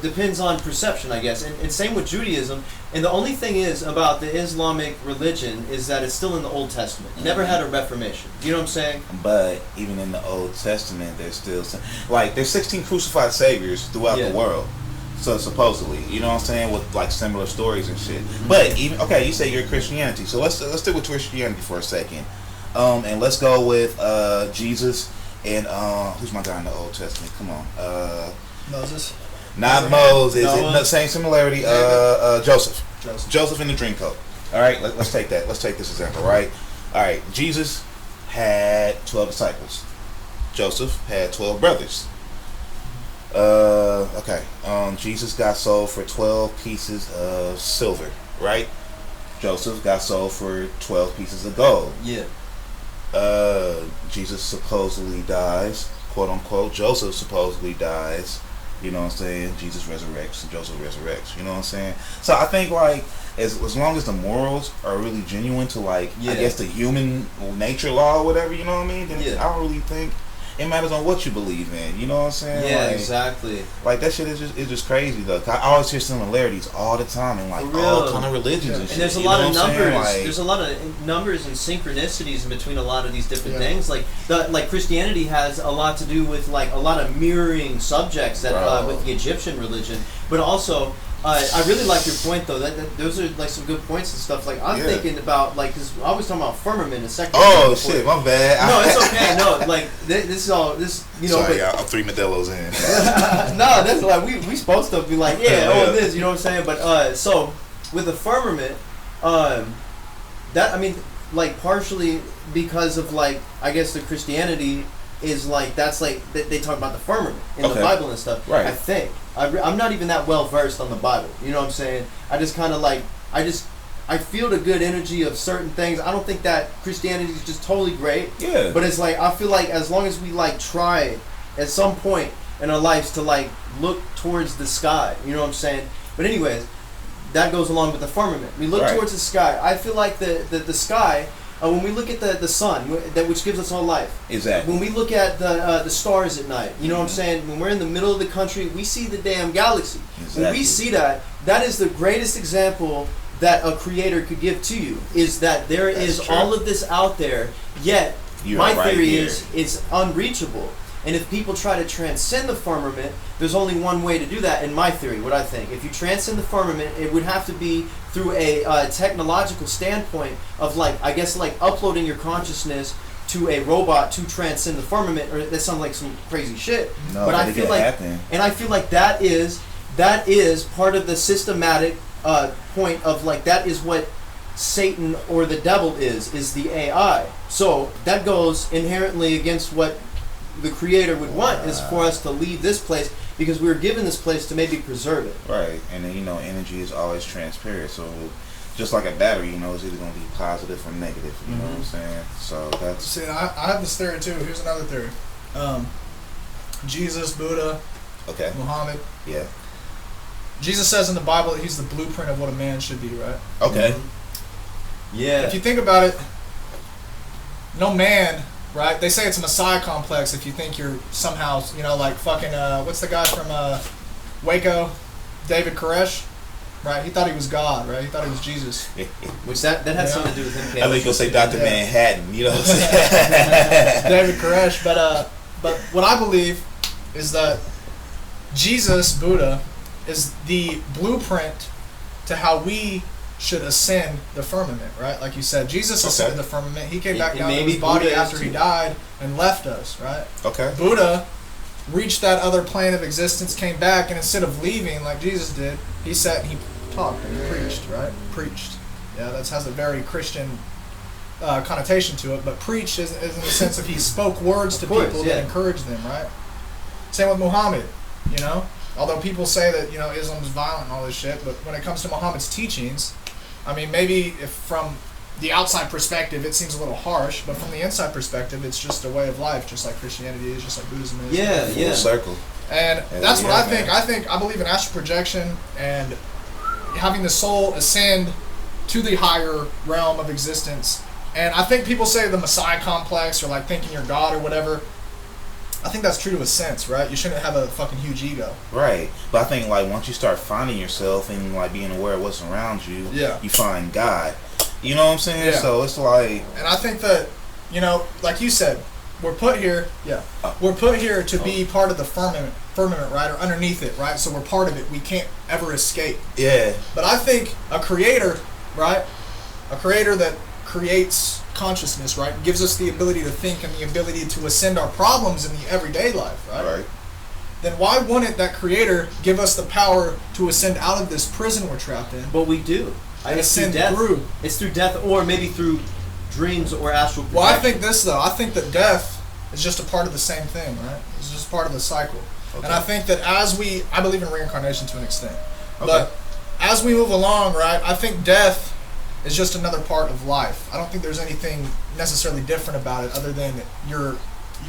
depends on perception, I guess. And same with Judaism. And the only thing is about the Islamic religion is that it's still in the Old Testament. Never had a reformation. You know what I'm saying? But even in the Old Testament, there's still there's 16 crucified saviors throughout the world. So supposedly, you know what I'm saying, with like similar stories and shit. Mm-hmm. But even you say you're Christianity, so let's stick with Christianity for a second, and let's go with Jesus. And who's my guy in the Old Testament? Come on, Moses. Not Moses. Same similarity. Joseph in the dream coat. All right, let's take that. Let's take this example. Right. All right. Jesus had 12 disciples. Joseph had 12 brothers. Okay. Jesus got sold for 12 pieces of silver. Right. Joseph got sold for 12 pieces of gold. Yeah. Jesus supposedly dies, quote unquote. Joseph supposedly dies. You know what I'm saying? Jesus resurrects and Joseph resurrects. You know what I'm saying? So I think like as long as the morals are really genuine to I guess the human nature law or whatever, you know what I mean? Then I don't really think it matters on what you believe in. You know what I'm saying? Yeah, like, exactly. Like that shit is just crazy though. 'Cause I always hear similarities all the time in like all kind of religions and shit. And there's a lot of numbers. There's a lot of numbers and synchronicities in between a lot of these different things. Like Christianity has a lot to do with like a lot of mirroring subjects that with the Egyptian religion, but also. I really like your point though. That those are like some good points and stuff. Like I'm thinking about like because I was talking about firmament a second. Oh shit, my bad. No, it's okay. No, like this is all this. You know, sorry, I'm 3 Modelo's in. No, that's like we supposed to be like this. You know what I'm saying? But so with the firmament, that I mean like partially because of like I guess the Christianity is like that's like they talk about the firmament in the Bible and stuff. Right. I think. I'm not even that well versed on the Bible. You know what I'm saying? I just kind of like, I feel the good energy of certain things. I don't think that Christianity is just totally great. Yeah. But it's like, I feel like as long as we like try at some point in our lives to like look towards the sky, you know what I'm saying? But anyways, that goes along with the firmament. We look towards the sky. I feel like the sky, when we look at the sun, which gives us all life. Exactly. When we look at the stars at night, you know what I'm saying? When we're in the middle of the country, we see the damn galaxy. Exactly. When we see that, that is the greatest example that a creator could give to you, is that there is all of this out there, yet my theory is it's unreachable. And if people try to transcend the firmament, there's only one way to do that in my theory, what I think. If you transcend the firmament, it would have to be through a technological standpoint of like, I guess like uploading your consciousness to a robot to transcend the firmament, or that sounds like some crazy shit. No, but I feel like, and I feel like that is part of the systematic point of like, that is what Satan or the devil is the AI. So that goes inherently against what the creator would want, is for us to leave this place because we were given this place to maybe preserve it. Right, and then, you know, energy is always transparent, so just like a battery, you know, it's either going to be positive or negative, you know what I'm saying? So that's... See, I have this theory too. Here's another theory. Jesus, Buddha, Muhammad. Yeah. Jesus says in the Bible that he's the blueprint of what a man should be, right? Okay. Yeah. If you think about it, no man... Right? They say it's a Messiah complex if you think you're somehow, you know, like fucking, what's the guy from Waco? David Koresh? Right? He thought he was God, right? He thought he was Jesus. Which that had something to do with him. I think you'll say Dr. Manhattan, you know what I'm saying? David Koresh. But what I believe is that Jesus, Buddha, is the blueprint to how we should ascend the firmament, right? Like you said, Jesus ascended the firmament. He came back down to his body after he died and left us, right? Okay. Buddha reached that other plane of existence, came back, and instead of leaving like Jesus did, he sat and he talked and he preached, right? Preached. Yeah, that has a very Christian connotation to it, but preached is in the sense of he spoke words to people that encouraged them, right? Same with Muhammad, you know? Although people say that, you know, Islam is violent and all this shit, but when it comes to Muhammad's teachings, I mean, maybe if from the outside perspective it seems a little harsh, but from the inside perspective it's just a way of life, just like Christianity is, just like Buddhism is. Yeah, full circle. And that's what I think. I believe in astral projection and having the soul ascend to the higher realm of existence. And I think people say the Messiah complex or like thinking you're God or whatever. I think that's true to a sense, right? You shouldn't have a fucking huge ego. Right. But I think, like, once you start finding yourself and, like, being aware of what's around you, you find God. You know what I'm saying? Yeah. So it's like... And I think that, you know, like you said, we're put here, we're put here to be part of the firmament, right? Or underneath it, right? So we're part of it. We can't ever escape. Yeah. But I think a creator, right? A creator that creates consciousness, right? Gives us the ability to think and the ability to ascend our problems in the everyday life, right? Right. Then why wouldn't that creator give us the power to ascend out of this prison we're trapped in? But we do. And ascend through. It's through death, or maybe through dreams or astral projection. Well, I think this, though. I think that death is just a part of the same thing, right? It's just part of the cycle. Okay. And I think that I believe in reincarnation to an extent. Okay. But as we move along, right, I think death is just another part of life. I don't think there's anything necessarily different about it other than you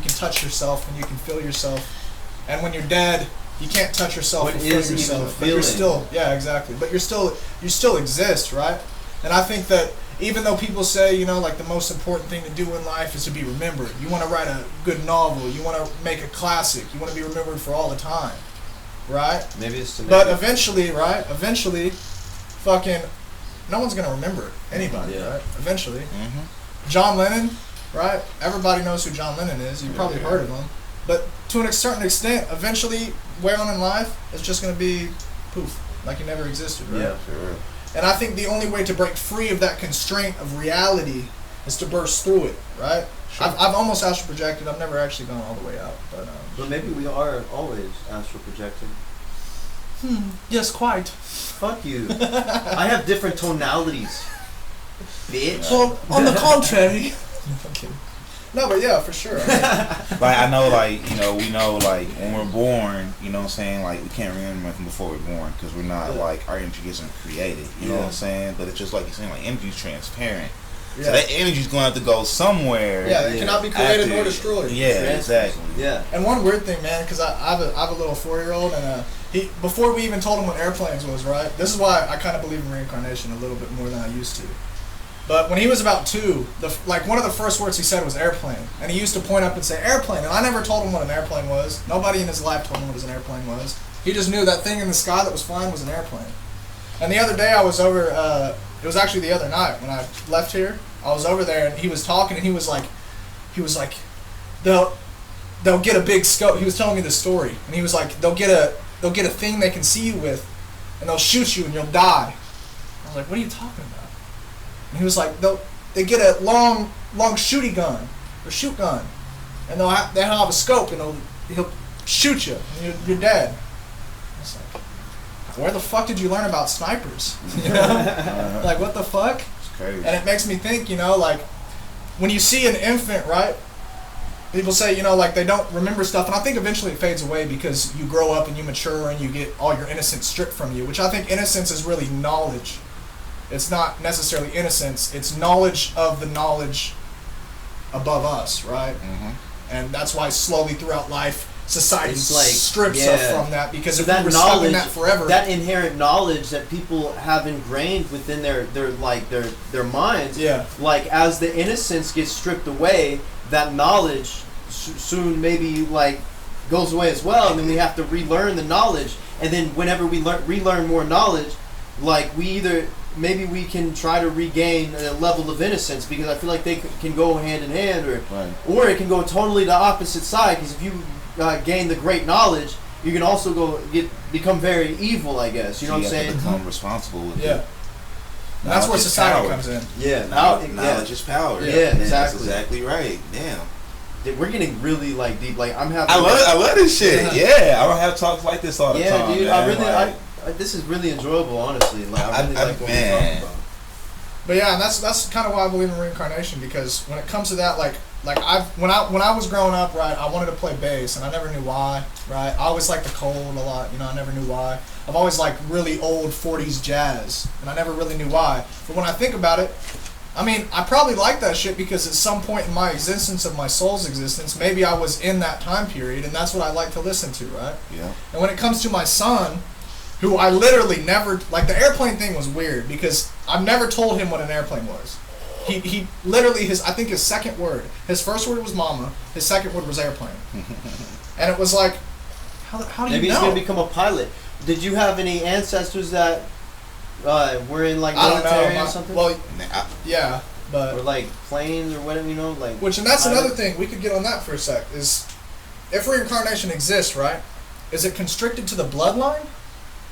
can touch yourself and you can feel yourself. And when you're dead, you can't touch yourself and feel yourself. But you're still, exactly. But you still exist, right? And I think that even though people say, you know, like the most important thing to do in life is to be remembered. You want to write a good novel. You want to make a classic. You want to be remembered for all the time, right? Maybe it's to make But it- eventually, right? Eventually, fucking, no one's gonna remember anybody, Yeah. right? Eventually, Mm-hmm. John Lennon, right? Everybody knows who John Lennon is. You've probably heard of him. But to a certain extent, eventually, way on in life, it's just gonna be poof, like you never existed, right? Yeah. Sure. And I think the only way to break free of that constraint of reality is to burst through it, right? Sure. I've almost astral projected. I've never actually gone all the way out, but But maybe we are always astral projecting. yes, quite. Fuck you. I have different tonalities, bitch. Well, on the contrary. I'm kidding. No, but yeah, for sure. I mean, Like, I know, like, you know, we know, like, when we're born, you know what I'm saying? Like, we can't remember nothing before we're born because we're not, like, our energy isn't created. You know what I'm saying? But it's just like you're saying, like, energy's transparent. So yeah. that energy's going to have to go somewhere. Yeah, it cannot be created after- nor destroyed. Yeah, exactly. Yeah. And one weird thing, man, because I have a little 4-year-old, and he before we even told him what airplanes was, right? This is why I kind of believe in reincarnation a little bit more than I used to. But when he was about 2, one of the first words he said was airplane, and he used to point up and say airplane, and I never told him what an airplane was. Nobody in his life told him what an airplane was. He just knew that thing in the sky that was flying was an airplane. And the other day I was over. It was actually the other night when I left here. I was over there and he was talking and he was like, they'll get a big scope. He was telling me this story and he was like, they'll get a thing they can see you with, and they'll shoot you and you'll die. I was like, what are you talking about? And he was like, they get a long shooty gun or shoot gun, and they'll have a scope and he'll shoot you and you're dead. I was like, where the fuck did you learn about snipers? You know? Like, what the fuck? It's crazy. And it makes me think, you know, like, when you see an infant, right? People say, you know, like, they don't remember stuff, and I think eventually it fades away because you grow up and you mature and you get all your innocence stripped from you, which I think innocence is really knowledge. It's not necessarily innocence, it's knowledge of the knowledge above us, right? Mm-hmm. And that's why slowly throughout life, society It's like, strips yeah. us from that, because So if we that were stuck in knowledge, that forever... that inherent knowledge that people have ingrained within their minds, Yeah. like as the innocence gets stripped away, that knowledge soon maybe like goes away as well, and then we have to relearn the knowledge. And then whenever we relearn more knowledge, like maybe we can try to regain a level of innocence, because I feel like they can go hand in hand, or it can go totally the opposite side. Because if you gain the great knowledge, you can also become very evil, I guess. You know what I'm saying? Become responsible with Yeah. it. And that's where Knowledge is society power. comes in. Yeah, Knowledge is power. Yeah, Man, exactly. That's exactly right. Damn. We're getting really like deep. Like I'm having. I love this shit. Yeah, I don't have talks like this all the Yeah, time. dude. Man. I really. Like, This is really enjoyable, honestly. Like I really like what we're man. talking about. But yeah, and that's kind of why I believe in reincarnation, because when it comes to that, like when I was growing up, right, I wanted to play bass and I never knew why, right? I always liked the cold a lot, you know, I never knew why. I've always liked really old 40s jazz and I never really knew why. But when I think about it, I mean, I probably like that shit because at some point in my existence, of my soul's existence, maybe I was in that time period and that's what I like to listen to, right? Yeah. And when it comes to my son, who I literally never, like, the airplane thing was weird because I've never told him what an airplane was. He literally, I think his second word, his first word was mama, his second word was airplane. And it was like, how do Maybe you know? he's gonna become a pilot. Did you have any ancestors that were in like I don't military know. or something? Well, yeah, but... or like planes or whatever, you know, like. Which, and that's pilot? another thing, we could get on that for a sec, is if reincarnation exists, right, is it constricted to the bloodline?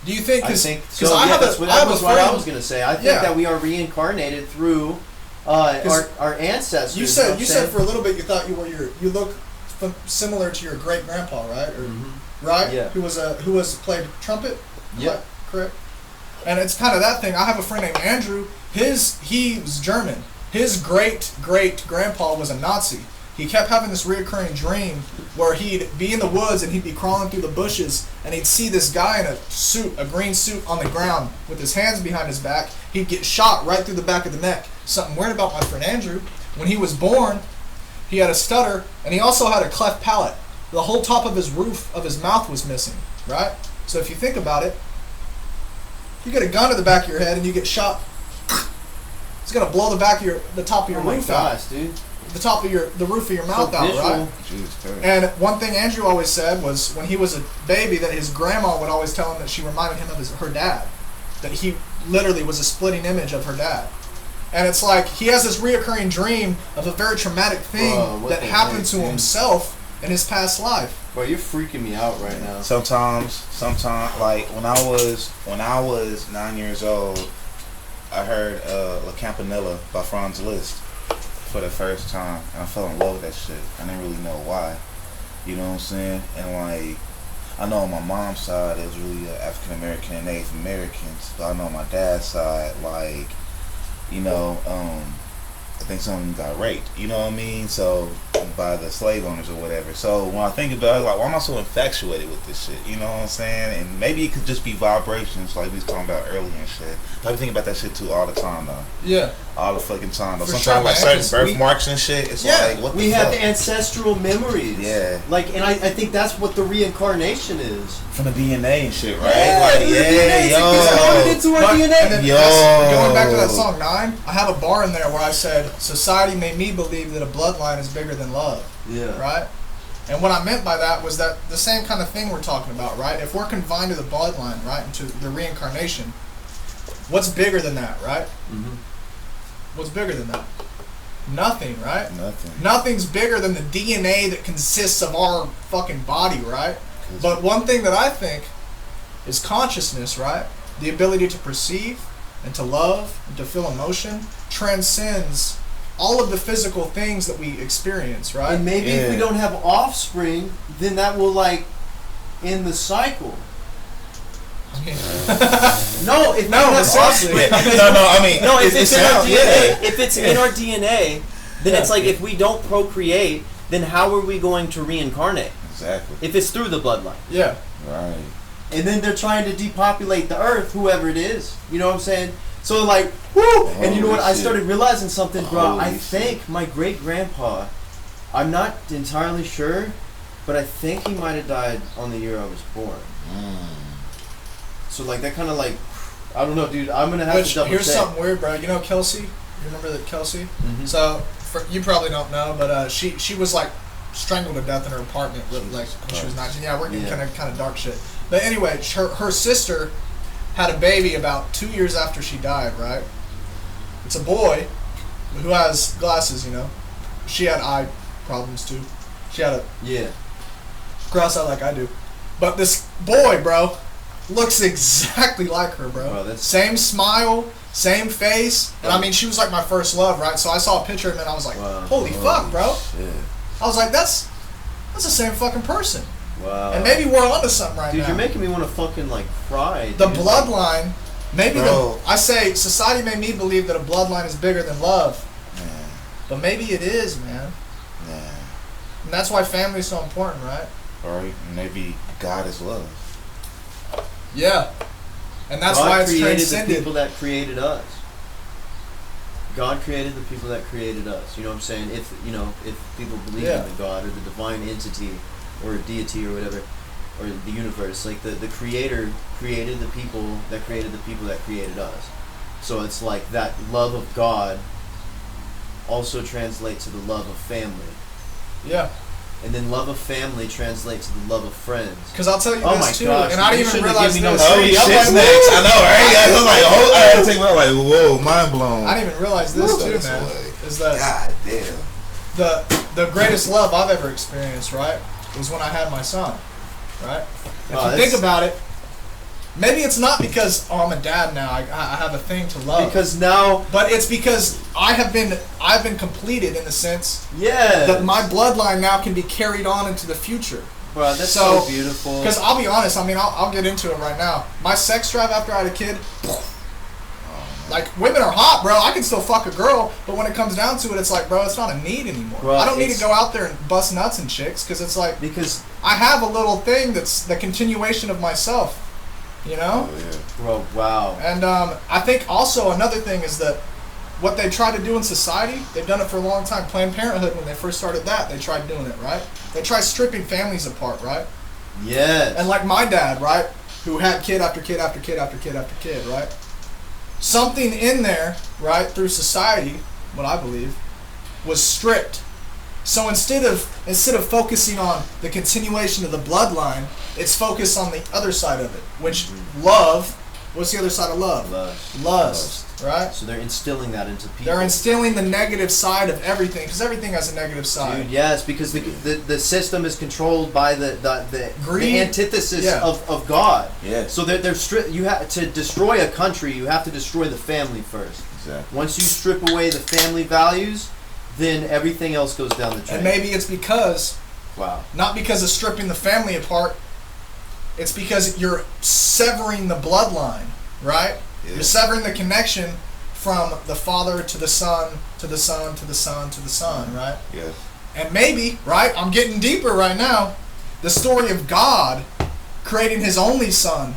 Do you think? I think so. I Yeah, have that's a what friend, I was gonna say. I think Yeah. that we are reincarnated through our ancestors. You said for a little bit you thought you look similar to your great grandpa, right? Or, right? Yeah. Who was played trumpet? Yeah. Correct. And it's kind of that thing. I have a friend named Andrew. He was German. His great grandpa was a Nazi. He kept having this reoccurring dream where he'd be in the woods and he'd be crawling through the bushes and he'd see this guy in a green suit on the ground with his hands behind his back. He'd get shot right through the back of the neck. Something weird about my friend Andrew, when he was born, he had a stutter and he also had a cleft palate. The whole top of his roof of his mouth was missing, right? So if you think about it, you get a gun to the back of your head and you get shot It's gonna blow the top of your roof out. Dude. The roof of your mouth So out, visual. right? Jesus Christ. And one thing Andrew always said was when he was a baby that his grandma would always tell him that she reminded him of her dad. That he literally was a splitting image of her dad. And it's like he has this reoccurring dream of a very traumatic thing that happened to himself in his past life. Bro, you're freaking me out right now. Sometimes, like when I was 9 years old, I heard La Campanella by Franz Liszt for the first time, and I fell in love with that shit. I didn't really know why, you know what I'm saying? And like, I know on my mom's side it was really African American and Native Americans, but I know on my dad's side, like, you know, I think someone got raped, you know what I mean? So, by the slave owners or whatever. So, when I think about it, like, why am I so infatuated with this shit? You know what I'm saying? And maybe it could just be vibrations, like we was talking about earlier and shit. But I be thinking about that shit too all the time, though. Yeah. All the fucking time, though. For Sometimes, sure, like, man, certain birthmarks and shit, it's like, what the We fuck? have ancestral memories. Yeah. Like, and I think that's what the reincarnation is. From the DNA and shit, right? Yeah, like, the yeah, DNA, yo. it's coded into our But- DNA. and then Yo. going back to that song 9, I have a bar in there where I said, society made me believe that a bloodline is bigger than love. Yeah. Right? And what I meant by that was that the same kind of thing we're talking about, right? If we're confined to the bloodline, right, into the reincarnation, what's bigger than that, right? Mm-hmm. What's bigger than that? Nothing, right? Nothing. Nothing's bigger than the DNA that consists of our fucking body, right? But one thing that I think is consciousness, right? The ability to perceive and to love and to feel emotion transcends all of the physical things that we experience, right? And maybe if we don't have offspring, then that will like end the cycle. I mean, No, if No, we have seriously. offspring, I mean, no, if it's in our sounds- DNA, if it's in our DNA, then Yeah. it's like if we don't procreate, then how are we going to reincarnate? Exactly. If it's through the bloodline. yeah. Right. And then they're trying to depopulate the earth, whoever it is. You know what I'm saying? So like, whoo! And you know what? I shit. started realizing something, bro. I Holy think my great grandpa, I'm not entirely sure, but I think he might have died on the year I was born. So like that kind of like, I don't know, dude. I'm gonna have Which, to double here's check. something weird, bro. You know Kelsey? You remember that Kelsey? Mhm. So, you probably don't know, but she was like strangled to death in her apartment with, like when she was 19. Yeah, we're getting kind of dark shit. But anyway, her sister had a baby about 2 years after she died, right? It's a boy who has glasses, you know. She had eye problems too. She had a Yeah. cross eye like I do. But this boy, bro, looks exactly like her, bro. Bro, that's- Same smile, same face. And I mean, she was like my first love, right? So I saw a picture and then I was like, Wow. holy fuck, bro. Shit. I was like, that's the same fucking person. Wow. And maybe we're onto something right dude, now. you're making me want to fucking like cry. The dude. bloodline, maybe Bro. I say society made me believe that a bloodline is bigger than love. Man. But maybe it is, man. Man. And that's why family is so important, right? Right? Maybe God is love. Yeah. And that's God why it's created the transcended. people that created us. God created the people that created us. You know what I'm saying? If people believe in the God or the divine entity or a deity or whatever, or the universe, like the creator created the people that created the people that created us. So it's like that love of God also translates to the love of family. Yeah. And then love of family translates to the love of friends. Because I'll tell you Oh this my too, gosh, and I you didn't even shouldn't have realize given me this. no Oh, shit. shit I'm like, snacks. I know, right? I was like, oh, I had to take my like, whoa, mind blown. I didn't even realize this Woo, too, that's man. way. Is that God damn. the greatest love I've ever experienced, right? Was when I had my son, right? If Oh, you think about it, maybe it's not because I'm a dad now. I have a thing to love. Because now, But it's because I've been completed in the sense yeah, that my bloodline now can be carried on into the future. bro, that's so beautiful. Because I'll be honest, I mean, I'll get into it right now. My sex drive after I had a kid, like, women are hot, bro. I can still fuck a girl, but when it comes down to it, it's like, bro, it's not a need anymore. Bro, I don't need it's- to go out there and bust nuts and chicks, because it's like, Because, I have a little thing that's the continuation of myself, you know? Oh, yeah. bro, wow. And I think also another thing is that what they try to do in society, they've done it for a long time. Planned Parenthood, when they first started that, they tried doing it, right? They tried stripping families apart, right? Yes. And like my dad, right, who had kid after kid after kid after kid after kid, right? something in there, right, through society, what I believe, was stripped. So instead of focusing on the continuation of the bloodline, it's focused on the other side of it, which love. What's the other side of love? Lust. Right? So they're instilling that into people. They're instilling the negative side of everything, because everything has a negative side. Dude, yes, because the system is controlled by the Greed. the antithesis of God. Yeah. So you have to destroy a country. You have to destroy the family first. Exactly. Once you strip away the family values, then everything else goes down the drain. And maybe it's because, wow, not because of stripping the family apart, it's because you're severing the bloodline, right? Yeah. You're severing the connection from the father to the son, to the son, to the son, to the son, right? Yes. And maybe, right, I'm getting deeper right now, the story of God creating his only son,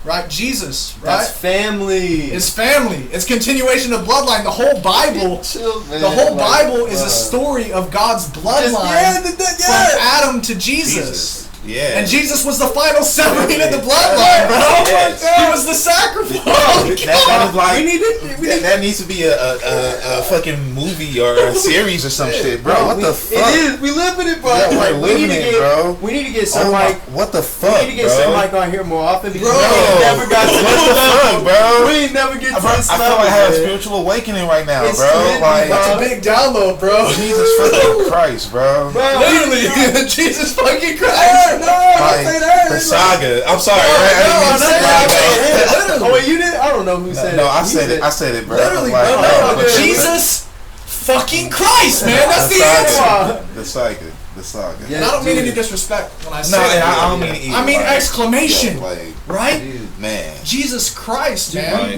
right? Jesus, right? that's family. It's family. It's continuation of bloodline. The whole Bible, the whole Bible is a story of God's bloodline from Adam to Jesus. Yeah. And Jesus was the final severing of the bloodline, bro. Yes. He was the sacrifice. That is like that needs to be a fucking movie or a series or some shit, bro. What the fuck? It is. We live in it, bro. Yeah, we're living it, bro. We need to get Djsirmike. What the fuck, We need to get Djsirmike on here more often because Bro, we never got to what this the level, fuck, bro? We ain't never get to Bro, this I level. feel like I have a man. spiritual awakening right now, It's bro. crazy, Like, That's a big download, bro. Jesus fucking Christ, bro. Literally, Jesus fucking Christ. Like, the saga. I'm sorry, right? I didn't mean to say Oh wait, you did? I don't know who said it. No, I You said it. I said it, bro. Literally, Like, bro. no, but Jesus fucking Christ, man. That's the answer. The saga. The saga. Yeah. And I don't mean Dude. any disrespect when I say No, and that. I don't mean it either. I mean like, exclamation, yeah, like, right? Dude. man. Jesus Christ, Dude, man. Right.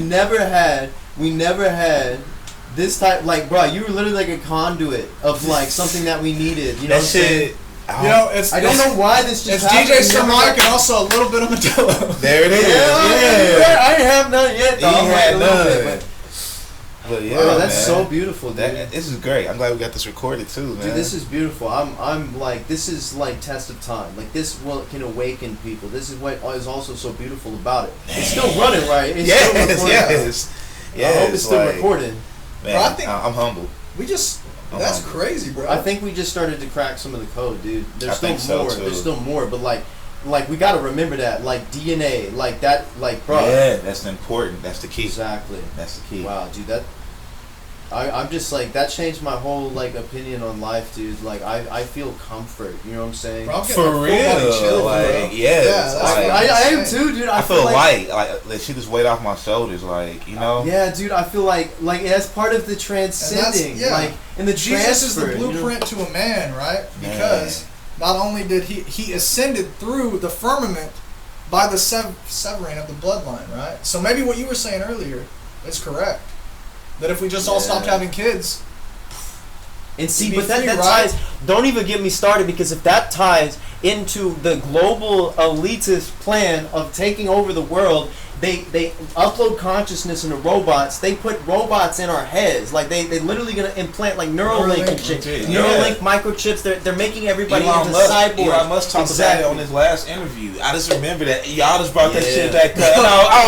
we never had this type, like, bro, you were literally like a conduit of like something that we needed. You know That what I'm saying? shit. You know, it's I don't know why this it's just happened. Djsirmike and also a little bit of Matilla. There it is. Yeah, I ain't have none yet. He Though. I'm like had a little none. bit, But yeah, bro, that's man. so beautiful, dude. This is great. I'm glad we got this recorded too, man. Dude, this is beautiful. I'm like, this is like test of time. Like this can awaken people. This is what is also so beautiful about it. It's still running, right? It's still recording. yes. I hope it's still like, recording. Man, Bro, I think- I'm humble. We just, that's crazy, bro. I think we just started to crack some of the code, dude. There's I still think so, more. too. There's still more, but like we gotta remember that, like DNA, like that, like bro. Yeah, that's important. That's the key. Exactly. That's the key. Wow, dude, I'm just like, that changed my whole like opinion on life, dude. Like I feel comfort. You know what I'm saying? Bro, I'm getting For a full body real, chill, like bro. yes, Yeah, like, that's I am too, dude. I feel like, light, like she just weight off my shoulders, like you know. Yeah, dude, I feel like that's part of the transcending, yeah. like in the Jesus is the transfer, you know? blueprint to a man, right? Because not only did he ascended through the firmament by the severing of the bloodline, right? So maybe what you were saying earlier is correct. That if we just all stopped having kids, And see, Be but that free, right? ties. Don't even get me started, because if that ties into the global elitist plan of taking over the world, they upload consciousness into robots. They put robots in our heads. Like they literally gonna implant like Neuralink and shit. Yeah. Neuralink microchips. They're making everybody Elon into Musk, cyborgs. Elon Musk talked Exactly. about it on his last interview. I just remember that y'all just brought that Yeah. shit back up. I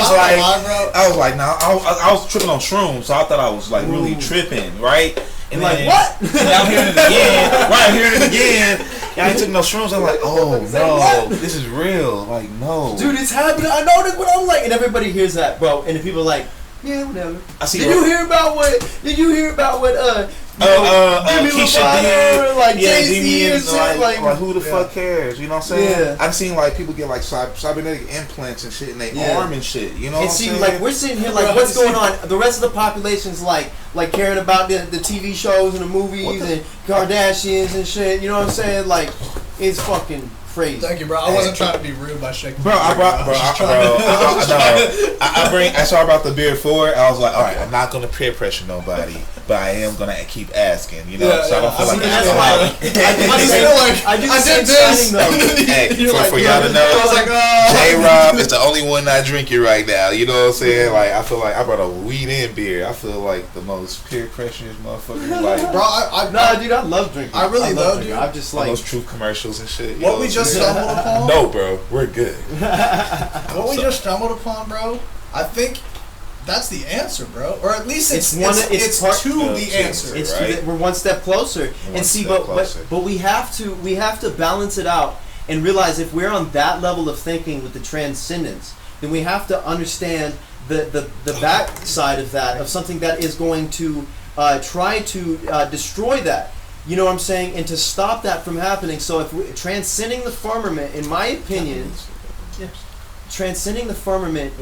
was like, bro. nah, I was tripping on shrooms, so I thought I was like really tripping, right? And Like, then, what? Now I'm hearing it again. Right, I'm hearing it again. And I ain't took no shrooms. I'm like, oh no, this is real. Like, no, Dude, it's happening. I know that's what I'm like, and everybody hears that, bro. And the people are like, yeah, whatever. I see. Did you hear about what? Did you hear about what? Demi Keisha Lovato, did, like yeah, Jay-Z Demi and and shit, like who the fuck cares? You know what I'm saying? Yeah. I've seen like people get like cybernetic implants and shit in their Yeah. arm and shit. You know and what I'm see, saying? like we're sitting here, like what's going on? The rest of the population's like caring about the TV shows and the movies and Kardashians and shit. You know what I'm saying? Like, it's fucking crazy. Thank you, bro. I wasn't trying to be rude by shaking. Bro, I brought, I saw about the beer forward. I was like, all right, I'm not gonna peer pressure nobody, but I am gonna keep asking, you know. Yeah, so I don't feel yeah. like See, that's it's why I do the I same did this. signing, though. Hey, You're for like, y'all to know, I was like, J-Rob is the only one not drinking right now. You know what I'm saying? Like, I feel like I brought a weed in beer. I feel like the most peer pressure motherfucker. Like, bro, Nah, dude, I love drinking. I really love love, drinking. dude. I'm just all like, those truth commercials and shit. you what know we I'm just saying? stumbled upon. No, bro, we're good. What we just stumbled upon, bro. I think that's the answer, bro. Or at least It's it's one- it's, it's it's part- to the answer. It's Right. we're one step closer. One And see, step but closer. we have to balance it out and realize if we're on that level of thinking with the transcendence, then we have to understand the back side of that, of something that is going to try to destroy that. You know what I'm saying? And to stop that from happening. So if we, transcending the firmament, in my opinion, transcending the firmament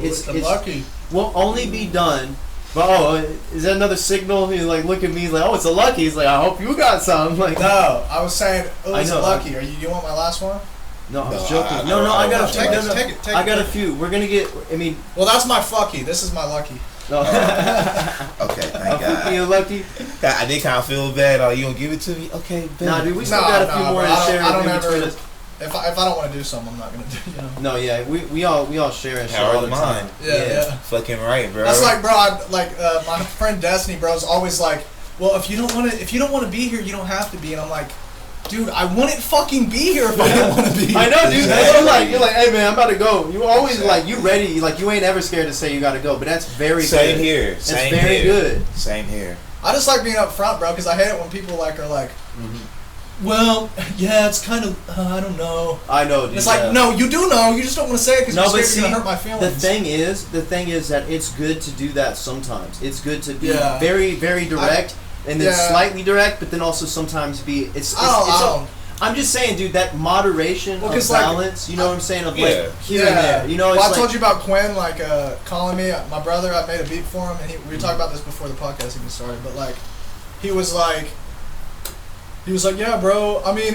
will only be done. But is that another signal? He's like, look at me. He's like, oh, it's a lucky. He's like, I hope you got some. Like, No, I was saying, it's I know. lucky. You want my last one? no, I was No, joking. I I got a few. Take it, No, take it, take I it. got a few. We're gonna get. I mean, Well, that's my fucky. This is my lucky. no. Okay, thank God. You lucky? I did kind of feel bad. Oh, you gonna give it to me? Okay, bet. Nah, dude, we still got a few more to share. I don't in between ever. us. If I don't want to do something, I'm not gonna do. You know. No, yeah, we all share and shit Power all of the the time. mind. Yeah. Fucking right, bro. That's like, bro. My friend Destiny, bro, is always like, well, if you don't want to be here, you don't have to be. And I'm like, dude, I wouldn't fucking be here if I didn't want to be here. I know, dude. Exactly. You're like, hey man, I'm about to go. You always like, you ready? Like, you ain't ever scared to say you gotta go. But that's very Same good. here. That's Same very here. good. Same here. I just like being up front, bro, because I hate it when people like are like, well, yeah, it's kind of, I don't know. I know, dude. It's like, no, you do know. You just don't want to say it because No, you're but scared see, you're gonna hurt my feelings. the thing is that it's good to do that sometimes. It's good to be Yeah. very, very direct and then yeah. slightly direct, but then also sometimes be. I'm just saying, dude, that moderation Well, of 'cause, like, balance. You know what I'm saying? Of Yeah. like here and there. You know, well, it's I like, told you about Quinn, like, calling me. My brother, I made a beat for him, and we were talking about this before the podcast even started. But like, he was like, yeah, bro. I mean,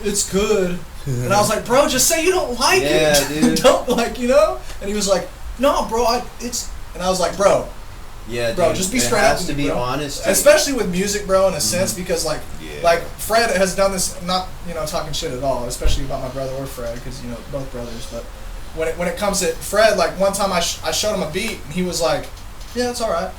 it's good. And I was like, bro, just say you don't like Yeah, it. dude. Don't like, you know. And he was like, no, bro, it's. And I was like, bro, yeah, bro, dude, just be it straight up has with to me, be bro. honest. dude. Especially with music, bro, in a sense, because like, Yeah. like Fred has done this. Not talking shit at all, especially about my brother or Fred, because both brothers. But when it comes to Fred, like one time I showed him a beat and he was like, yeah, it's all right.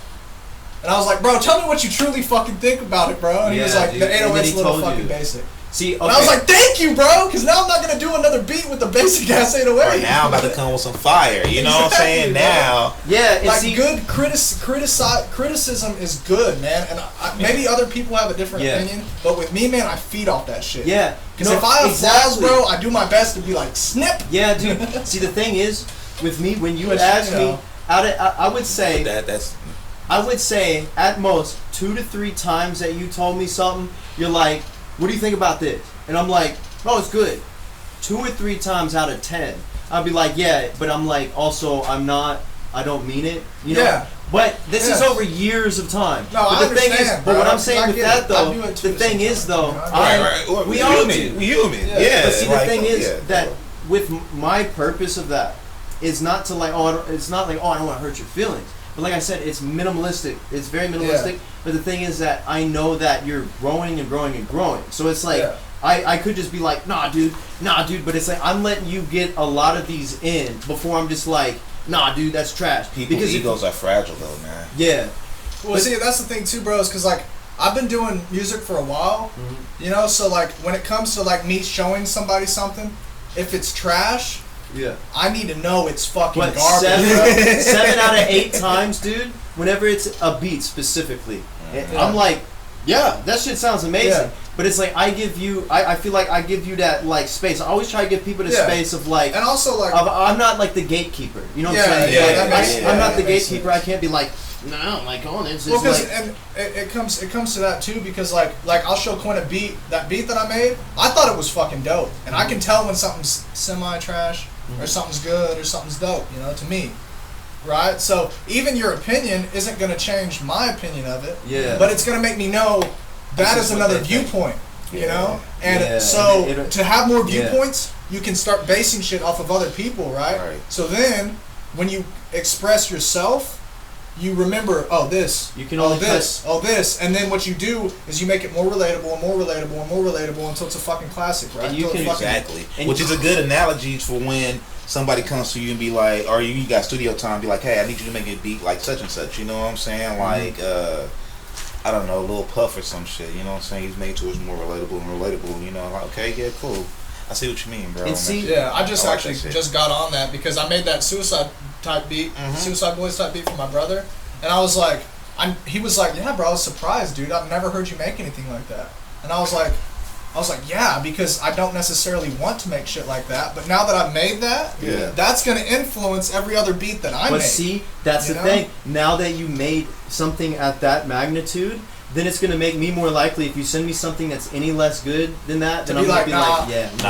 And I was like, bro, tell me what you truly fucking think about it, bro. And he was Yeah, like, dude. the And then 808's he a little told fucking you. basic. See, okay. And I was like, thank you, bro, because now I'm not gonna do another beat with the basic ass 808. Right now, I'm about to come with some fire. You know what I'm saying? Exactly, Now. yeah, and Like see, good criticism is good, man, and maybe other people have a different Yeah. opinion, but with me, man, I feed off that shit. yeah, Because no, if I have flaws, exactly. bro, I do my best to be like, snip. Yeah, dude. See, the thing is, with me, when you But, ask you me, know. I would say, That's. I would say at most 2 to 3 times that you told me something, you're like, what do you think about this? And I'm like, oh, it's good. 2 or 3 times out of 10, I'd be like, yeah, but I'm like, also, I don't mean it, you know? Yeah. But this is Yeah. over years of time. No, but I the thing is, understand, but bro. what I'm saying I with get that it. though, I do it too the thing is though, sometimes, I, Right. we We all human. do. We human. Yeah. Yeah. But see, the like, thing is yeah. that with my purpose of that is not to like, it's not like, I don't want to hurt your feelings. But like I said, it's minimalistic. It's very minimalistic. Yeah. But the thing is that I know that you're growing and growing and growing. So it's like, Yeah. I could just be like, nah, dude. But it's like, I'm letting you get a lot of these in before I'm just like, nah, dude, that's trash. People's if- egos are fragile, though, man. Yeah. Well, see, that's the thing too, bro, is because like I've been doing music for a while, you know. So like when it comes to like me showing somebody something, if it's trash, Yeah. I need to know it's fucking But garbage. seven, 7 out of 8 times, dude, whenever it's a beat specifically, I'm like, yeah, that shit sounds amazing. Yeah. But it's like I feel like I give you that like space. I always try to give people the Yeah. space of like, And also like, I'm not like the gatekeeper. You know what Yeah, I'm saying? yeah, Like, that makes- I'm yeah, not the that makes gatekeeper. sense. I can't be like, no, like, oh, this well, is because like, and it comes to that too, because like I'll show Quinn a beat that I made. I thought it was fucking dope, and I can tell when something's semi trash or something's good or something's dope. You know, to me. Right? So even your opinion isn't going to change my opinion of it. Yeah. But it's going to make me know that This is is what another they think. viewpoint, you know? And Yeah. so It- to have more yeah. viewpoints, you can start basing shit off of other people, right? Right. So then when you express yourself, you remember, this, You can oh only this, oh this, and then what you do is you make it more relatable and more relatable and more relatable until it's a fucking classic, right? And you Until it can- fucking- Exactly. And- Which is a good analogy for when somebody comes to you and be like, or you got studio time, be like, hey, I need you to make a beat like such and such. You know what I'm saying? Like, I don't know, a little Puff or some shit. You know what I'm saying? He's made to us more relatable. You know, like, okay, yeah, cool. I see what you mean, bro. And see- Yeah, I just I like actually that shit. just got on that because I made that suicide type beat, Suicide Boys type beat for my brother, and I was like, he was like, yeah, bro, I was surprised, dude. I've never heard you make anything like that, and I was like, yeah, because I don't necessarily want to make shit like that, but now that I've made that, that's gonna influence every other beat that I make. But see, that's the thing. Now that you made something at that magnitude, then it's gonna make me more likely if you send me something that's any less good than that, then I'm gonna be like,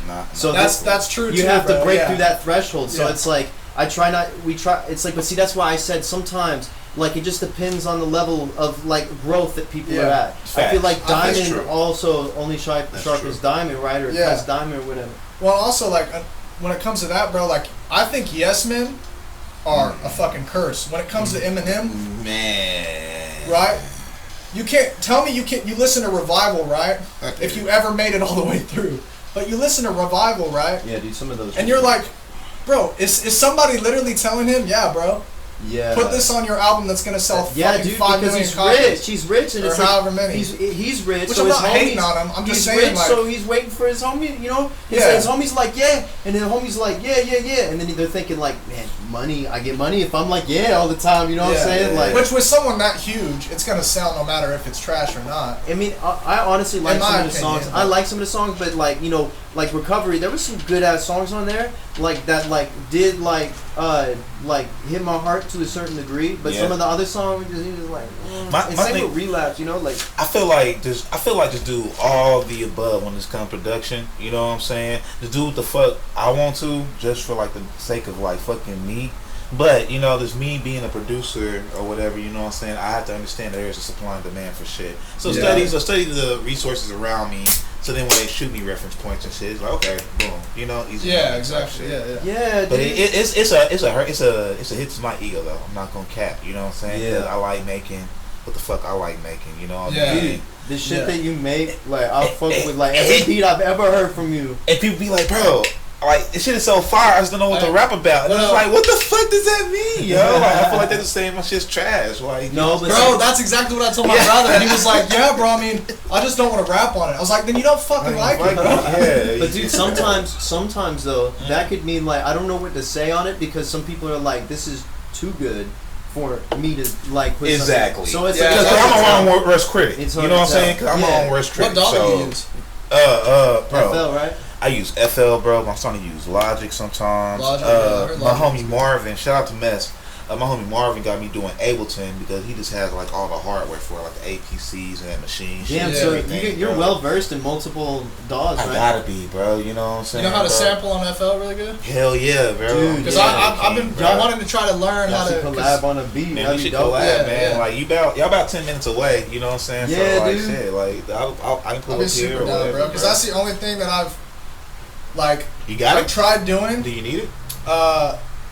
nah. So that's true. You have to break through that threshold. So it's like we try. It's like, but see, that's why I said sometimes. Like, it just depends on the level of, like, growth that people are at. Facts. I feel like diamond also only sharp as diamond, right? Or as diamond or whatever. Well, also, like, when it comes to that, bro, like, I think yes men are a fucking curse. When it comes to Eminem, man, right? You can't tell me you listen to Revival, right? Okay. If you ever made it all the way through, but you listen to Revival, right? Yeah, dude, some of those. And you're like, bro, is somebody literally telling him, yeah, bro? Yeah. Put this on your album that's gonna sell fucking dude, 5 million he's copies. rich. He's rich, and or it's however like, many. He's rich. Which so I'm his not homies, hating on him. I'm just saying, rich, like, so he's waiting for his homie. You know, his homie's like, yeah, and then the homie's like, yeah, and then they're thinking like, man, money. I get money if I'm like, yeah, all the time. You know what I'm saying? Like, which with someone that huge, it's gonna sell no matter if it's trash or not. I mean, I honestly like some of the songs. But I like some of the songs, but like, you know, like Recovery, there was some good ass songs on there, like that, like did like hit my heart to a certain degree. But some of the other songs, he was like, my same thing, with Relapse, you know, like I feel like just do all the above when it's come to production. You know what I'm saying? Just do what the fuck I want to, just for like the sake of like fucking me. But, you know, there's me being a producer or whatever, you know what I'm saying? I have to understand that there's a supply and demand for shit. So study the resources around me. So then when they shoot me reference points and shit, it's like, okay, boom, you know, easy. Yeah, exactly. Yeah. But it's a hit to my ego though. I'm not gonna cap, you know what I'm saying? Yeah. I like making what the fuck I like making, you know what Yeah. I mean? the shit that you make, like I'll fuck with like every beat I've ever heard from you. And people be like, bro, like this shit is so fire, I just don't know what to rap about. And it's like, what the fuck does that mean, yo? Like, I feel like they're just saying my shit's trash. Like, no, but bro, that's exactly what I told my brother, and he was like, yeah, bro. I mean, I just don't want to rap on it. I was like, then you don't fucking like it, bro. Yeah, but dude, sometimes though, that could mean like I don't know what to say on it because some people are like, this is too good for me to like put exactly. So it's because I'm my own worst critic. You know what I'm saying? Because I'm my own worst critic. What dog do you use? Bro. FL, right? I use FL, bro. I'm starting to use Logic sometimes. My homie Marvin, shout out to Mess. My homie Marvin got me doing Ableton because he just has like all the hardware for like the APCs and that machine. Damn, so you're well versed in multiple DAWs, right? I gotta be, bro. You know what I'm saying? You know how to sample on FL really good? Hell yeah, bro. Because I've been wanting to try to learn how to collab on a beat. Man, we should collab, man. Like y'all about 10 minutes away. You know what I'm saying? Yeah, so, like, dude. Shit, like I can pull up here or down, whatever, bro. Because that's the only thing that I've like. You got it? Tried doing. Do you need it?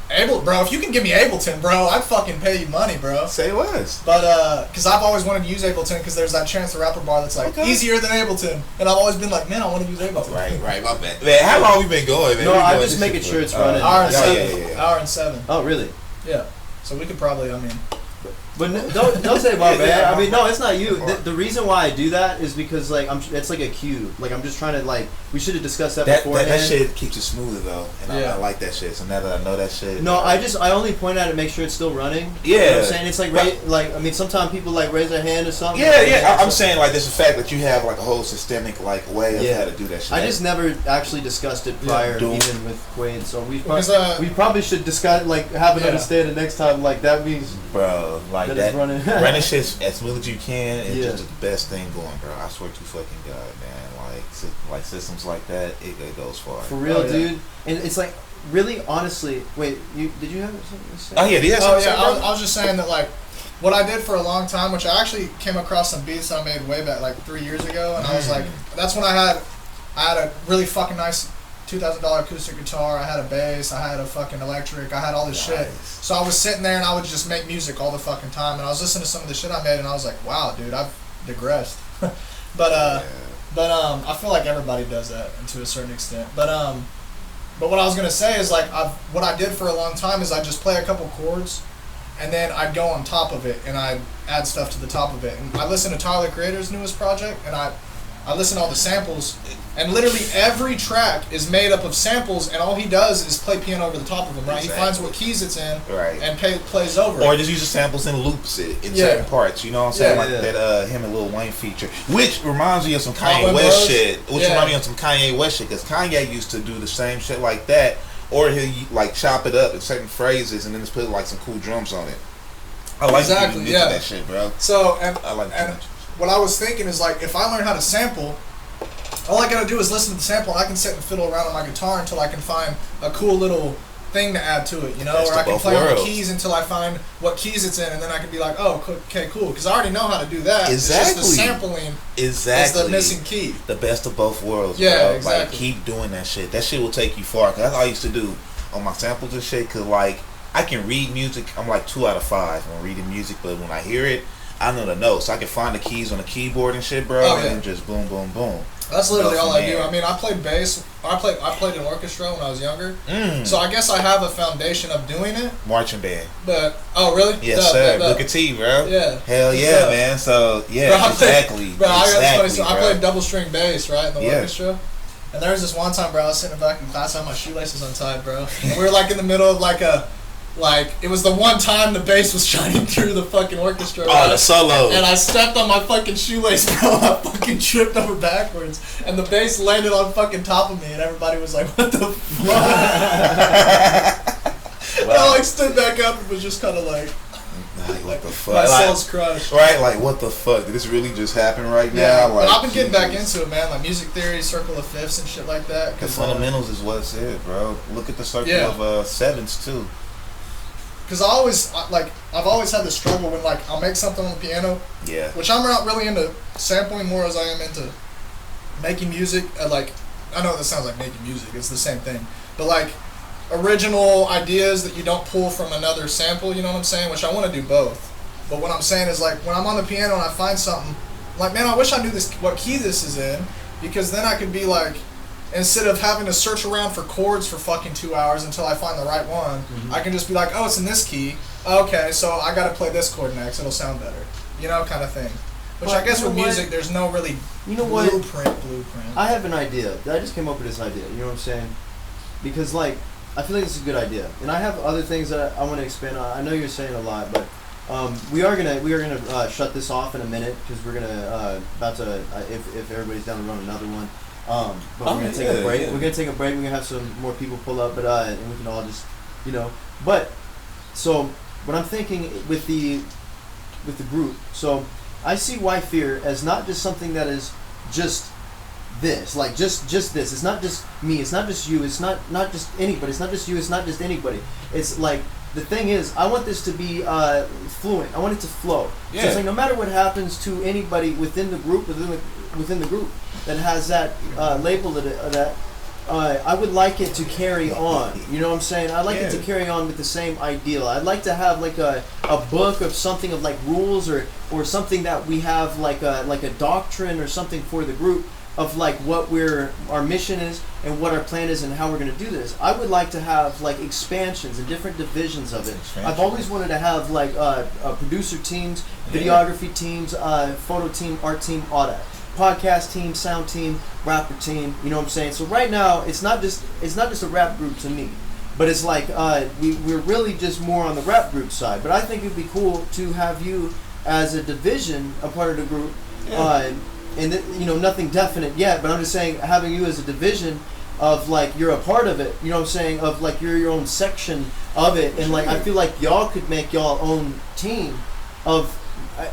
Bro, if you can give me Ableton, bro, I'd fucking pay you money, bro. Say less. But, because I've always wanted to use Ableton because there's that Chance the Rapper bar that's, like, easier than Ableton. And I've always been like, man, I want to use Ableton. Right, my bad. Man, how long we been going, man? No, I'm just making sure it's running. Hour and 7. Hour and 7. Oh, really? Yeah. So we could probably, But don't say my bad. I mean, no, it's not you. The reason why I do that is because like it's like a cue. Like I'm just trying to like we should have discussed that before. That shit keeps it smoother though, and I like that shit. So now that I know that shit, no, I only point at it, make sure it's still running. Yeah, you know what I'm saying it's like I mean sometimes people like raise their hand or something. Yeah. I'm saying like there's the fact that you have like a whole systemic like way of how to do that shit. I just never actually discussed it prior, even with Quaid. So we probably should discuss like have an understanding next time. Like that means, bro, like that. Running shit as smooth as you can is just the best thing going, bro. I swear to fucking God, man. Like systems like that, it goes far. For real, dude. And it's like really, honestly. Wait, did you have something to say? Oh yeah, I was just saying that like what I did for a long time, which I actually came across some beats I made way back like 3 years ago, and I was like, that's when I had a really fucking nice $2,000 acoustic guitar, I had a bass, I had a fucking electric, I had all this shit. So I was sitting there and I would just make music all the fucking time, and I was listening to some of the shit I made and I was like, wow, dude, I've digressed. but I feel like everybody does that to a certain extent. But what I was gonna say is like what I did for a long time is I just play a couple chords and then I'd go on top of it and I'd add stuff to the top of it. And I listened to Tyler Creator's newest project and I I listen to all the samples, and literally every track is made up of samples, and all he does is play piano over the top of them, right? Exactly. He finds what keys it's in, right, and plays over or it. just uses samples and loops it in certain parts, you know what I'm saying? Like that him and Lil Wayne feature, which reminds me of some Kanye West shit, reminds me of some Kanye West shit, because Kanye used to do the same shit like that, or he'll like chop it up in certain phrases and then just put like some cool drums on it. I like that shit, bro. So, I like that. What I was thinking is, like, if I learn how to sample, all I gotta do is listen to the sample, and I can sit and fiddle around on my guitar until I can find a cool little thing to add to it, you know? Or I can play on the keys until I find what keys it's in, and then I can be like, oh, okay, cool, because I already know how to do that. Exactly. It's just the sampling is the missing key. The best of both worlds, yeah, bro. exactly. Like, keep doing that shit. That shit will take you far, because that's all I used to do on my samples and shit, because, like, I can read music. I'm like 2 out of 5 when reading music, but when I hear it, I know the notes. So I can find the keys on the keyboard and shit, bro, and then just boom, boom, boom. That's literally all I do. I mean, I played bass. I played in orchestra when I was younger. So I guess I have a foundation of doing it. Marching band. But really? Yes, sir. Booker T, bro. Yeah. Hell yeah, man. So yeah, bro, exactly. Bro, I played double string bass, right, in the orchestra. And there was this one time, bro, I was sitting back in class, I had my shoelaces untied, bro. And we were like in the middle of it was the one time the bass was shining through the fucking orchestra. Oh, the solo. And I stepped on my fucking shoelace, bro. I fucking tripped over backwards. And the bass landed on fucking top of me, and everybody was like, what the fuck? Wow. I like stood back up and was just kind of like what the fuck? My soul's crushed. Right, like what the fuck? Did this really just happen right now? Yeah, like, but I've been getting back into it, man. Like music theory, circle of fifths and shit like that. The fundamentals is what it is, bro. Look at the circle of sevens too. Because I've always had this struggle when, like, I'll make something on the piano. Yeah. Which I'm not really into sampling more as I am into making music. Like, I know that sounds like making music. It's the same thing. But, like, original ideas that you don't pull from another sample, you know what I'm saying? Which I want to do both. But what I'm saying is, like, when I'm on the piano and I find something, like, man, I wish I knew what key this is in. Because then I could be, like, instead of having to search around for chords for fucking 2 hours until I find the right one, I can just be like, oh, it's in this key. Okay, so I gotta play this chord next. It'll sound better. You know, kind of thing. Which I guess with music, there's no really blueprint. I have an idea. I just came up with this idea. You know what I'm saying? Because, like, I feel like it's a good idea. And I have other things that I want to expand on. I know you're saying a lot, but we are gonna shut this off in a minute because we're gonna if everybody's down to run another one. But we're gonna take a break. Yeah. We're gonna take a break. We're gonna have some more people pull up, but and we can all just, you know. But so what I'm thinking with the group. So I see WHYFYRE as not just something that is just this, like just this. It's not just me. It's not just you. It's not just anybody. It's not just you. It's not just anybody. It's like the thing is, I want this to be fluent. I want it to flow. Yeah. So it's like no matter what happens to anybody within the group, within the group that has that label that I would like it to carry on. You know what I'm saying? I'd like it to carry on with the same ideal. I'd like to have like a book of something of like rules or something that we have like a doctrine or something for the group of like what our mission is and what our plan is and how we're going to do this. I would like to have like expansions and different divisions of it. I've always wanted to have like producer teams, videography teams, photo team, art team, all that. Podcast team, sound team, rapper team, you know what I'm saying? So right now it's not just a rap group to me, but it's like we're really just more on the rap group side. But I think it'd be cool to have you as a division, a part of the group. And you know, nothing definite yet, but I'm just saying having you as a division of like you're a part of it, you know what I'm saying, of like you're your own section of it, and like I feel like y'all could make y'all own team of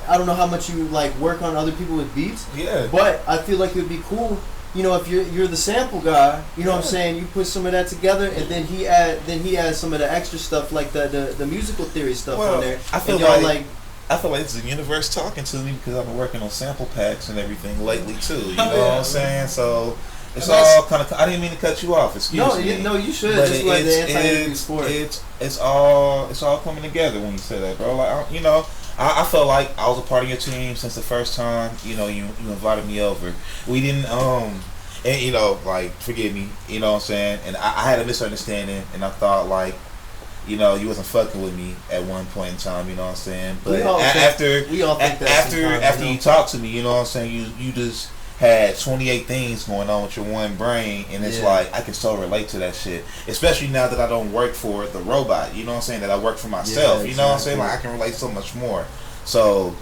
I don't know how much you like work on other people with beats, but I feel like it would be cool, you know, if you're the sample guy, you know what I'm saying, you put some of that together and then he adds some of the extra stuff like the musical theory stuff on there. I feel like it's the universe talking to me because I've been working on sample packs and everything lately too. You know what I'm saying? So it's all kind of. I didn't mean to cut you off. Excuse me. No, you should. But just like the anti-interview sport. It's all coming together when you say that, bro. Like you know, I felt like I was a part of your team since the first time. You know, you invited me over. We didn't and you know, like forgive me. You know what I'm saying? And I had a misunderstanding, and I thought like. You know, you wasn't fucking with me at one point in time, you know what I'm saying? But after you talked to me, you know what I'm saying, you just had 28 things going on with your one brain, and it's like I can so relate to that shit, especially now that I don't work for the robot, you know what I'm saying, that I work for myself, you know what I'm saying, like I can relate so much more. So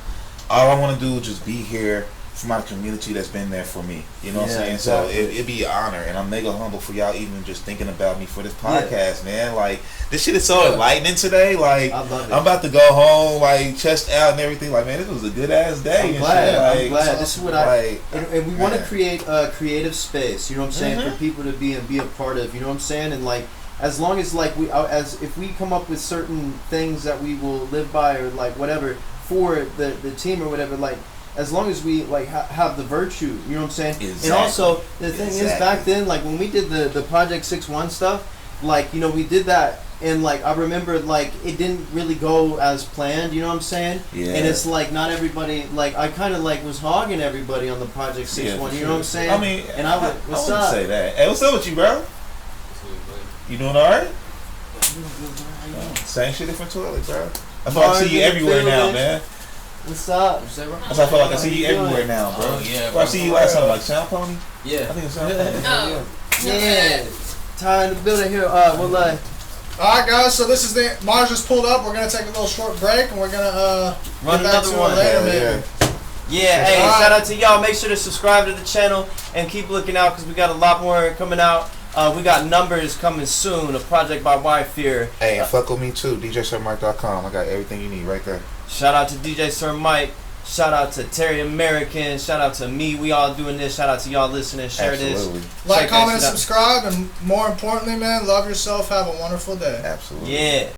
all I want to do is just be here for my community that's been there for me, you know what I'm saying. Exactly. So it'd be an honor, and I'm mega humble for y'all even just thinking about me for this podcast, man. Like this shit is so enlightening today. Like I'm about to go home, like chest out and everything. Like man, this was a good ass day. I'm glad. Like, I'm glad. This is what and we want to create a creative space. You know what I'm saying, for people to be a part of. You know what I'm saying, and like as long as like if we come up with certain things that we will live by or like whatever for the team or whatever, like. As long as we like have the virtue, you know what I'm saying. Exactly. And also the thing is, back then, like when we did the Project 6-1 stuff, like you know we did that, and like I remember like it didn't really go as planned, you know what I'm saying. Yeah. And it's like not everybody, like I kind of like was hogging everybody on the Project 6-1, you know what I'm saying. I mean, and I would what's up? Say that. Hey, what's up with you, bro? You doing all right? Same shit, different toilet, bro. I feel like I see you everywhere now, man. What's up? That's why I feel like I see you everywhere now, bro. Oh, yeah, bro. I see you last time, like Sound Pony? Yeah. I think it's Sound Pony. Yeah. Time to build it here. Alright guys, so this is Mars just pulled up. We're gonna take a little short break and we're gonna run another one later, maybe. Yeah, hey, shout out to y'all. Make sure to subscribe to the channel and keep looking out because we got a lot more coming out. We got numbers coming soon, a project by WHYFYRE. Hey, and fuck with me too, Djsirmike.com. I got everything you need right there. Shout out to Djsirmike. Shout out to Terry American. Shout out to me. We all doing this. Shout out to y'all listening. Share this. Like, comment, and subscribe. And more importantly, man, love yourself. Have a wonderful day. Absolutely. Yeah.